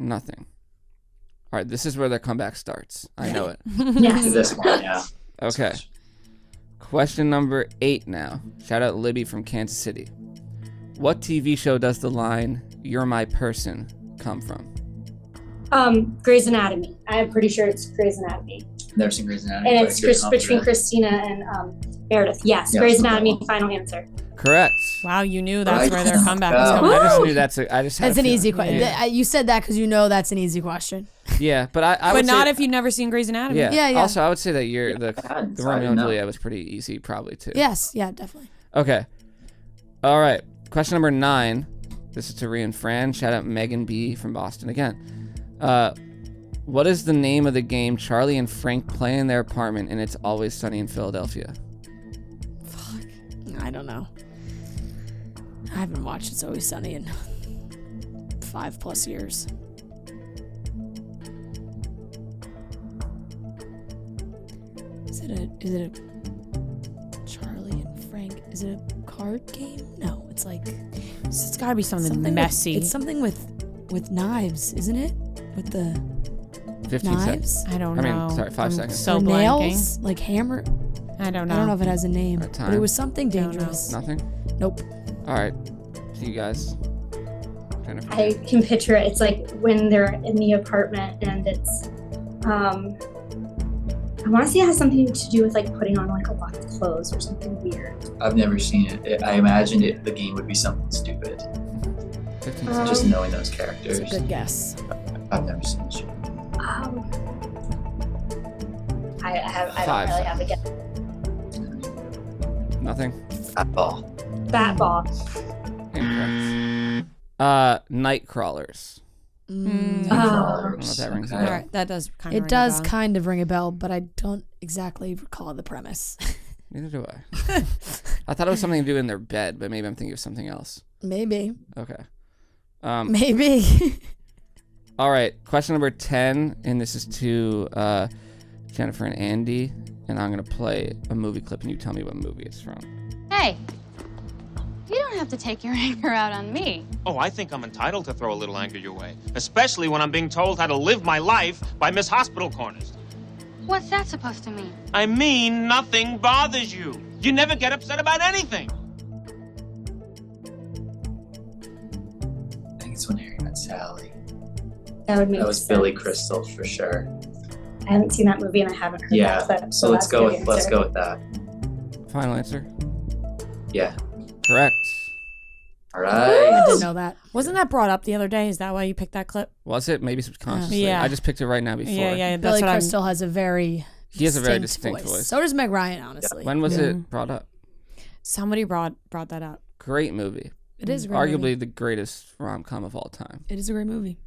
All right. This is where the comeback starts. I know it. Yes. this one, yeah. Okay. Question number 8 now. Shout out Libby from Kansas City. What TV show does the line "You're my person" come from? Grey's Anatomy. I'm pretty sure it's Grey's Anatomy. Never seen Grey's Anatomy. And but it's you're between confident. Christina and Meredith. Yes, Yeah, Grey's something Anatomy, like that. final answer. Correct. Wow, you knew that's Right. where their comeback was Oh. coming. I just Woo! knew that's a. I just. Had That's a an feeling. easy question. Yeah. You said that because you know that's an easy question. Yeah, but I But would not say, if you've never seen Grey's Anatomy. Yeah. Yeah, yeah. Also, I would say that you're I hadn't, the so I Romeo didn't and know. Juliet was pretty easy, probably too. Yes, yeah, definitely. Okay. All right. Question number 9. This is to Rhea and Fran. Shout out Megan B from Boston again. What is the name of the game Charlie and Frank play in their apartment and It's Always Sunny in Philadelphia? I don't know. I haven't watched It's Always Sunny in 5+ years. Is it a Charlie and Frank? Is it a card game? No, it's like It's got to be something something messy. It's something with knives, isn't it? With the 15 seconds. knives. I don't I mean, know. sorry, 5 I'm seconds. So Or blanking. nails, like hammer. I don't know. I don't know if it has a name, At but it time. was something Don't know. dangerous. Nothing? Nope. All right. See you guys. Jennifer. I can picture it. It's like when they're in the apartment and it's I want to say it has something to do with like putting on like a lot of clothes or something weird. I've never seen it. I imagined the game would be something stupid. 15 seconds. Just knowing those It's characters. a good guess. I've never seen the show. I don't 5 really have a guess. Nothing? At ball. Bat ball. Incorrect. Night crawlers. Mm. I don't know if that rings a All bell. right, that does kind of It does kind of ring a bell, but I don't exactly recall the premise. Neither do I. I thought it was something to do in their bed, but maybe I'm thinking of something else. Maybe. Okay. Maybe. All right. Question number 10, and this is to Jennifer and Andy, and I'm gonna play a movie clip, and you tell me what movie it's from. Hey, you don't have to take your anger out on me. Oh, I think I'm entitled to throw a little anger your way, especially when I'm being told how to live my life by Miss Hospital Corners. What's that supposed to mean? I mean, nothing bothers you. You never get upset about anything. I think it's when Harry met Sally. That would make That was sense. Billy Crystal for sure. I haven't seen that movie and I haven't heard Yeah. that clip. So let's that's a go good with let's answer. go with that. Final answer. Yeah. Correct. All I right. didn't know that. Wasn't that brought up the other day? Is that why you picked that clip? Was it? Maybe subconsciously. Yeah. I just picked it right now before. Yeah, that's Billy what Crystal has a very He has a very distinct voice. So does Meg Ryan, honestly. When was Yeah. it brought up? Somebody brought that up. Great movie. It is a great Arguably movie. the greatest rom-com of all time. It is a great movie.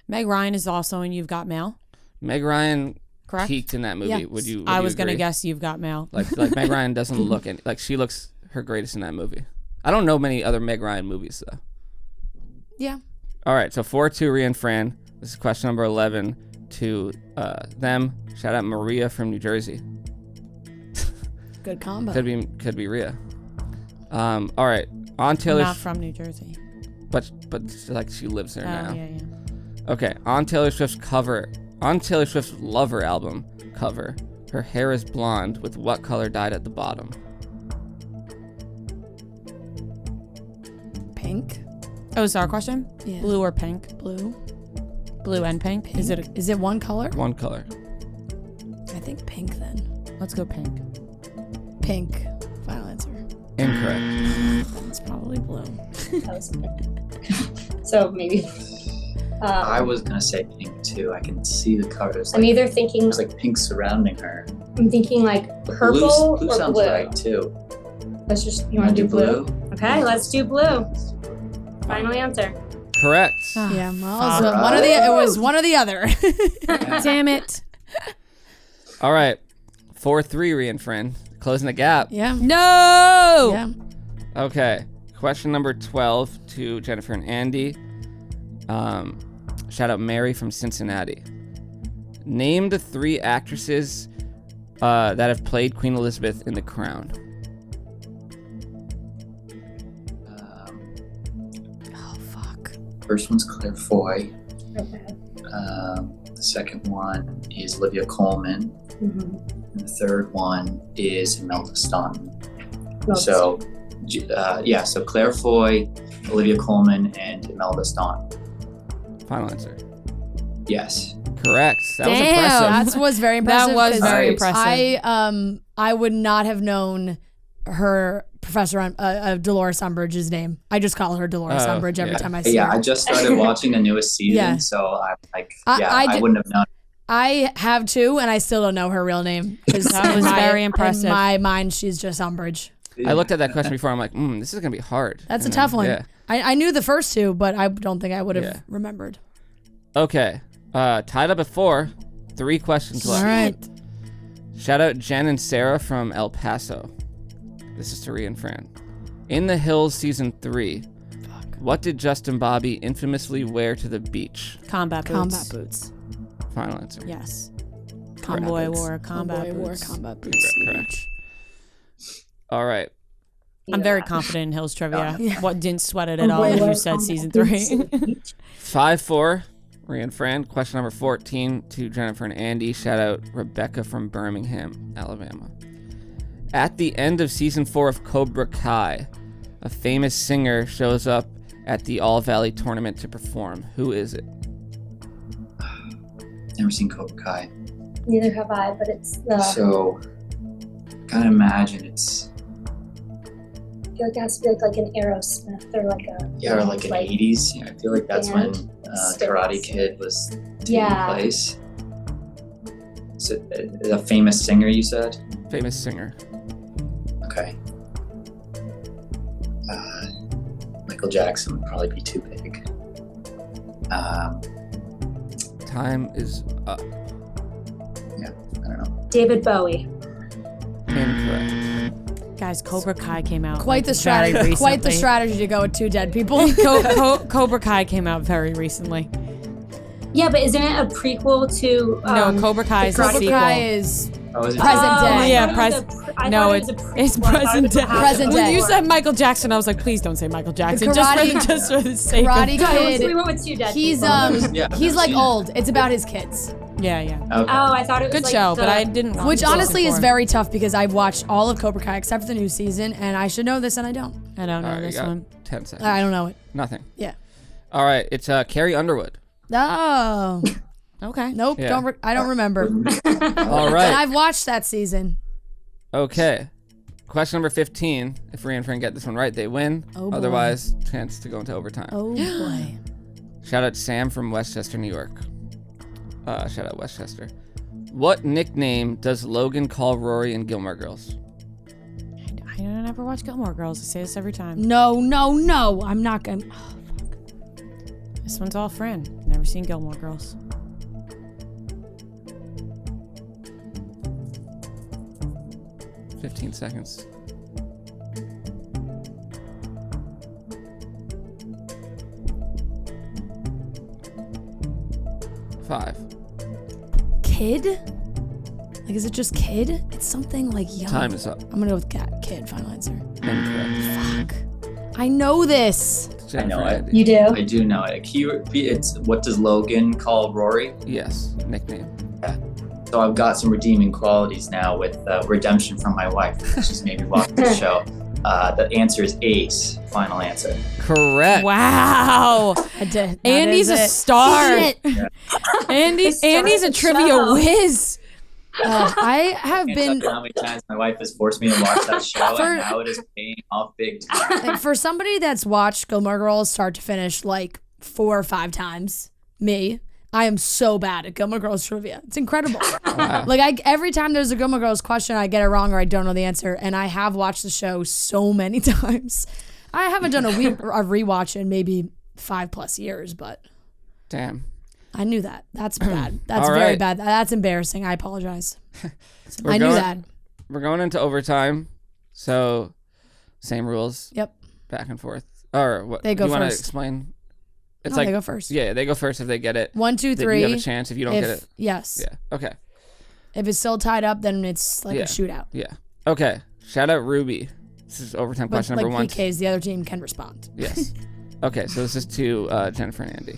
Meg Ryan is also in You've Got Mail, Meg Ryan correct? peaked in that movie. Yeah. Would you? I you was gonna agree? guess You've Got Mail. Like Meg Ryan doesn't look like she looks her greatest in that movie. I don't know many other Meg Ryan movies though. Yeah. All right, so 4-2 Rhea and Fran. This is question number 11 to them. Shout out Maria from New Jersey. Good combo. Could be Rhea. All right, on Taylor. Not from New Jersey. but like she lives there now. Oh, yeah. Okay, on Taylor Swift's Lover album cover, her hair is blonde with what color dyed at the bottom? Pink. Oh, it's our question? Yeah. Blue or pink? Blue. Blue and pink? Is it one color? One color. I think pink then. Let's go pink. Pink. Final answer. Incorrect. It's probably blue. So maybe. I was gonna say pink too. I can see the colors. I'm either thinking. There's like pink surrounding her. I'm thinking like But purple blue or sounds blue. right too. Let's just. You want to do blue? Okay, let's do blue. Final answer. Correct. Yeah, well, All so right. it was one or the other. Damn it. All right. 4-3, Rhea and Fran. Closing the gap. Yeah. No! Yeah. Okay. Question number 12 to Jennifer and Andy. Shout out Mary from Cincinnati. Name the 3 actresses that have played Queen Elizabeth in The Crown. Oh, fuck. First one's Claire Foy. Okay. The second one is Olivia Colman. Mm-hmm. And the third one is Imelda Staunton. So Claire Foy, Olivia Colman, and Imelda Staunton. Final answer. Yes. Correct. That was Damn. impressive. That was very impressive. That was 'cause very Nice. impressive. I would not have known her Professor Dolores Umbridge's name. I just call her Dolores Oh, Umbridge every yeah. time I see Yeah, her. I just started watching the newest season, Yeah. so I'm like, I I wouldn't have known. I have too, and I still don't know her real name. 'Cause That was in my- very impressive. In my mind, she's just Umbridge. I looked at that question before. I'm like, this is going to be hard. That's And a tough then- one. Yeah. I knew the first two, but I don't think I would have Yeah. remembered. Okay. Tied up at 4. 3 questions left. All right. Shout out Jen and Sarah from El Paso. This is to Rhea and Fran. In The Hills season 3, what did Justin Bobby infamously wear to the beach? Combat boots. Combat boots. Final answer. Yes. Combat Convoy boots. wore combat Convoy wore boots. combat boots. Correct. All right. I'm very confident in Hills trivia. Yeah. What didn't sweat it at all as you said season 3. 5-4. Rhea and Fran. Question number 14 to Jennifer and Andy. Shout out Rebecca from Birmingham, Alabama. At the end of season 4 of Cobra Kai, a famous singer shows up at the All Valley tournament to perform. Who is it? Never seen Cobra Kai. Neither have I, but it's the. So, kind of imagine it's, I feel like it has to be like an Aerosmith or like a. or like an 80s. I feel like that's when band. Karate Kid was taking Yeah. place. So, a famous singer, you said? Famous singer. Okay. Michael Jackson would probably be too big. Time is up. I don't know. David Bowie. Incorrect. Guys, Cobra Kai came out Quite the very strategy. Quite the recently. strategy to go with 2 dead people. Cobra Kai came out very recently. Yeah, but isn't it a prequel to? No, Cobra Kai is a Cobra sequel. Kai is Oh, is it? present day. Yeah, no, it's it's present day. Present When day. you said Michael Jackson, I was like, please don't say Michael Jackson. Karate- Just for the sake Karate of Kid. We went with 2 dead He's people. Yeah, he's I've like seen it. old. It's about his kids. Yeah. Okay. Oh, I thought it was Good like show, the, but I didn't watch Which season honestly is 4. very tough because I've watched all of Cobra Kai except for the new season, and I should know this and I don't. I don't know All right, you this got one. 10 seconds. I don't know it. Nothing. Yeah. All right. It's Carrie Underwood. Oh. Okay. Nope. Yeah. I don't remember. All And right. I've watched that season. Okay. Question number 15. If Rhea and Fran get this one right, they win. Oh, boy. Otherwise, chance to go into overtime. Oh boy. Shout out Sam from Westchester, New York. Shout out Westchester. What nickname does Logan call Rory in Gilmore Girls? I never watch Gilmore Girls. I say this every time. No. I'm not gonna. Oh, This one's all Fran. Never seen Gilmore Girls. fuck. 15 seconds. Five. Kid? Like, is it just kid? It's something like young. Time is up. I'm gonna go with kid. Final answer. Incorrect. Fuck. I know this. I know it. Andy. You do? I do know it. Can you repeat? It's what does Logan call Rory? Yes. Nickname. So I've got some redeeming qualities now with redemption from my wife. She's maybe watching the show. The answer is Ace. Final answer. Correct. Wow. Andy's a star. Andy's a trivia whiz. I have Can't been tell you how many times my wife has forced me to watch that show, and now it is paying off big time. like, for somebody that's watched Gilmore Girls start to finish like 4 or 5 times. Me, I am so bad at Gilmore Girls trivia. It's incredible. Wow. Like every time there's a Gilmore Girls question, I get it wrong or I don't know the answer, and I have watched the show so many times. I haven't done a rewatch in maybe 5+ years, but Damn. I knew that. That's bad. That's All very right. bad. That's embarrassing. I apologize. We're I knew going- that. We're going into overtime, so same rules. Yep. Back and forth. Or what? They go do you want to first. explain? It's No, like they go first. Yeah, they go first if they get it. 1, 2, 3. You have a chance if you don't get it. Yes. Yeah. Okay. If it's still tied up, then it's like Yeah. a shootout. Yeah. Okay. Shout out Ruby. This is overtime But question like number 1. PKs, the other team can respond. Yes. Okay, so this is to Jennifer and Andy.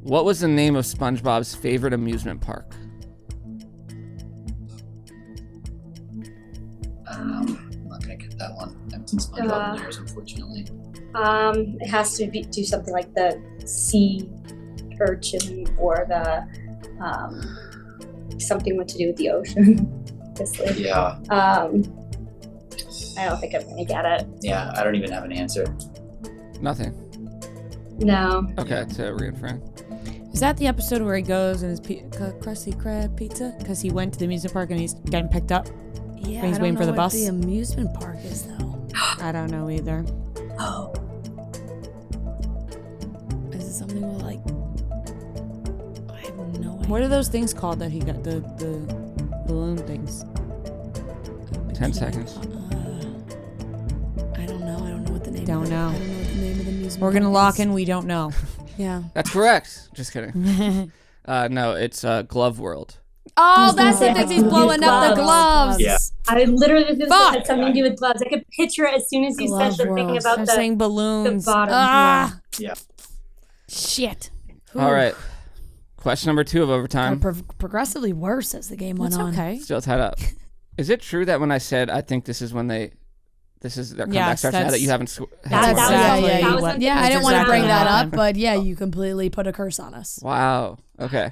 What was the name of SpongeBob's favorite amusement park? I'm not gonna get that one. I haven't seen SpongeBob in years, unfortunately. It has to do something like the sea urchin or the something what to do with the ocean. Obviously. Yeah. I don't think I'm gonna get it. Yeah. I don't even have an answer. Nothing. No. Okay, to Rhea and Fran. Is that the episode where he goes and his crusty crab pizza? Because he went to the amusement park and he's getting picked up. Yeah, He's I don't waiting know for the what bus. the amusement park is though. I don't know either. Oh. Is it something with like? I have no idea. What are those things called that he got? The balloon things. 10 seconds. I don't know. I don't know what the name. Don't of know. I don't know what the name of the amusement. We're gonna park lock is. in. We don't know. Yeah. That's correct. Just kidding. No, it's Glove World. Oh, that's gonna it. say That he's blowing up the gloves. Yeah. I literally was gonna say Fuck. it had something to do with gloves. I could picture it as soon as you Glove said the thing world. about They're the saying balloons. bottom. Ah, Yeah. shit. All right. Question number 2 of overtime. Progressively worse as the game went That's on. okay. Still tied up. Is it true that when I said I think this is when their comeback Yes, starts now that's- that you haven't That was exactly that what- was something Yeah, I that didn't was want to bring that around. up, but yeah, you completely put a curse on us. Wow. Okay.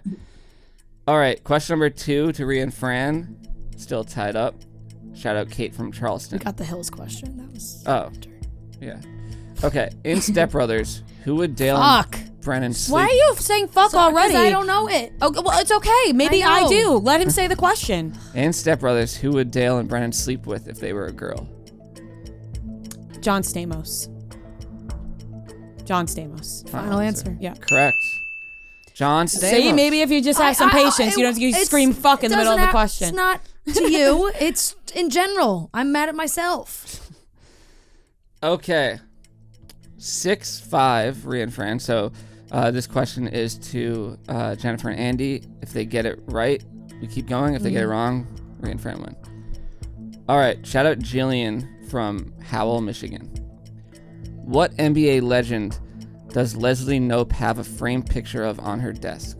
All right. Question number 2 to Rhea and Fran. Still tied up. Shout out Kate from Charleston. We got the Hills question. That was. Oh. Yeah. Okay. In Step Brothers, who would Dale Fuck. and Brennan sleep? Why are you saying fuck already? I don't know it. Oh, well, it's okay. Maybe I I, know. do. Let him say the question. In Step Brothers, who would Dale and Brennan sleep with if they were a girl? John Stamos. John Stamos. Final answer. Yeah. Correct. John Stamos. See, maybe if you just have some patience, you don't have to it's- scream fuck in the middle of the It's question. not to you. It's in general. I'm mad at myself. Okay. 6-5, Rhea and Fran. So this question is to Jennifer and Andy. If they get it right, we keep going. If they get it wrong, Rhea and Fran win. All right. Shout out Jillian from Howell, Michigan. What NBA legend does Leslie Knope have a framed picture of on her desk?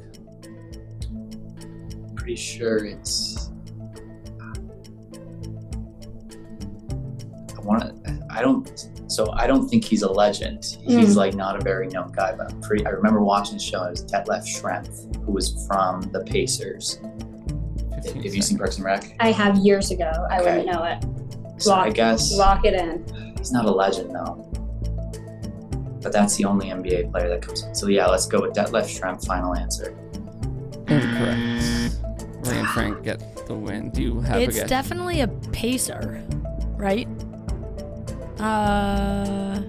Pretty sure it's. I don't think he's a legend. He's like not a very known guy, but I remember watching the show. It was Detlef Schrempf, who was from the Pacers. 15 Have you seen Parks and Rec? I have years ago. I Okay. wouldn't know it. So I guess Lock it in. he's not a legend though. But that's the only NBA player that comes in. So yeah, let's go with Detlef Schrempf. Final answer. Incorrect. Rhea and Fran get the win. Do you have It's a guess? definitely a pacer, right? I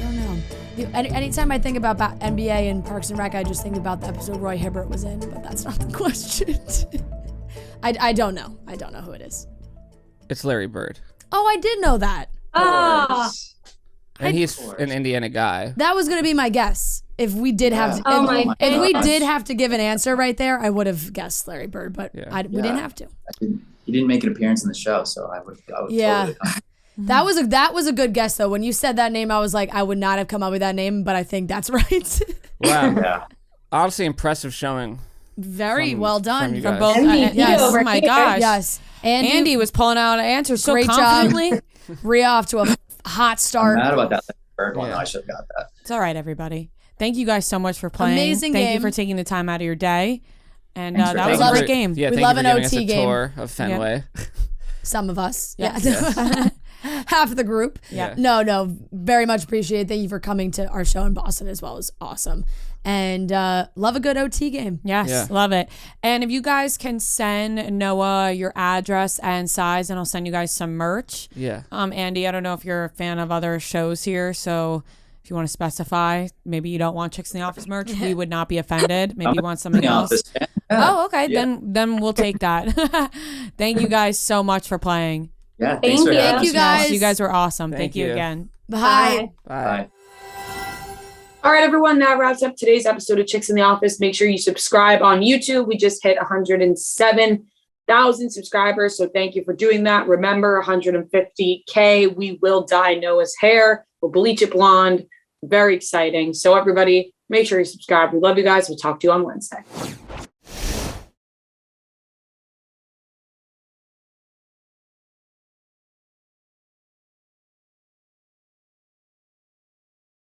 don't know. Anytime I think about NBA and Parks and Rec, I just think about the episode Roy Hibbert was in, but that's not the question. I don't know. I don't know who it is. It's Larry Bird. Oh, I did know that. Ah. And he's an Indiana guy. That was gonna be my guess. If we did have to, Oh my if we gosh. did have to give an answer right there, I would have guessed Larry Bird, but Yeah. we didn't have to. He didn't make an appearance in the show, so I would Yeah. totally. That was a good guess though. When you said that name, I was like, I would not have come up with that name, but I think that's right. Wow. Yeah. Honestly, impressive showing Very from- well from done you from guys. both. MVP yes. over Oh my here. gosh. Yes. Andy was pulling out answers so Great job. confidently. Rhea off to a hot I'm start. mad about that third one. Yeah. I should have got that. It's all right, everybody. Thank you guys so much for playing. Amazing Thank you game. for taking the time out of your day. And Thanks for that was a having great us. game. Yeah, We thank love you an for giving us OT a game. tour of Fenway. Some of us. Yes. Yeah. Half of the group. Yeah. No, very much appreciate it. Thank you for coming to our show in Boston as well. It was awesome. And love a good OT game. Yes, Yeah. love it. And if you guys can send Noah your address and size, and I'll send you guys some merch. Yeah. Andy, I don't know if you're a fan of other shows here, so if you want to specify, maybe you don't want Chicks in the Office merch, we would not be offended. Maybe you want something The else. office. Yeah. Oh, okay. Yeah. Then we'll take that. Thank you guys so much for playing. Yeah. Thanks Thank for you. having Thank you us. guys. You guys were awesome. Thank Thank you you. again. Bye. Bye. Bye. Bye. All right, everyone, that wraps up today's episode of Chicks in the Office. Make sure you subscribe on YouTube. We just hit 107,000 subscribers, so thank you for doing that. Remember, 150K, we will dye Noah's hair. We'll bleach it blonde. Very exciting. So everybody, make sure you subscribe. We love you guys. We'll talk to you on Wednesday.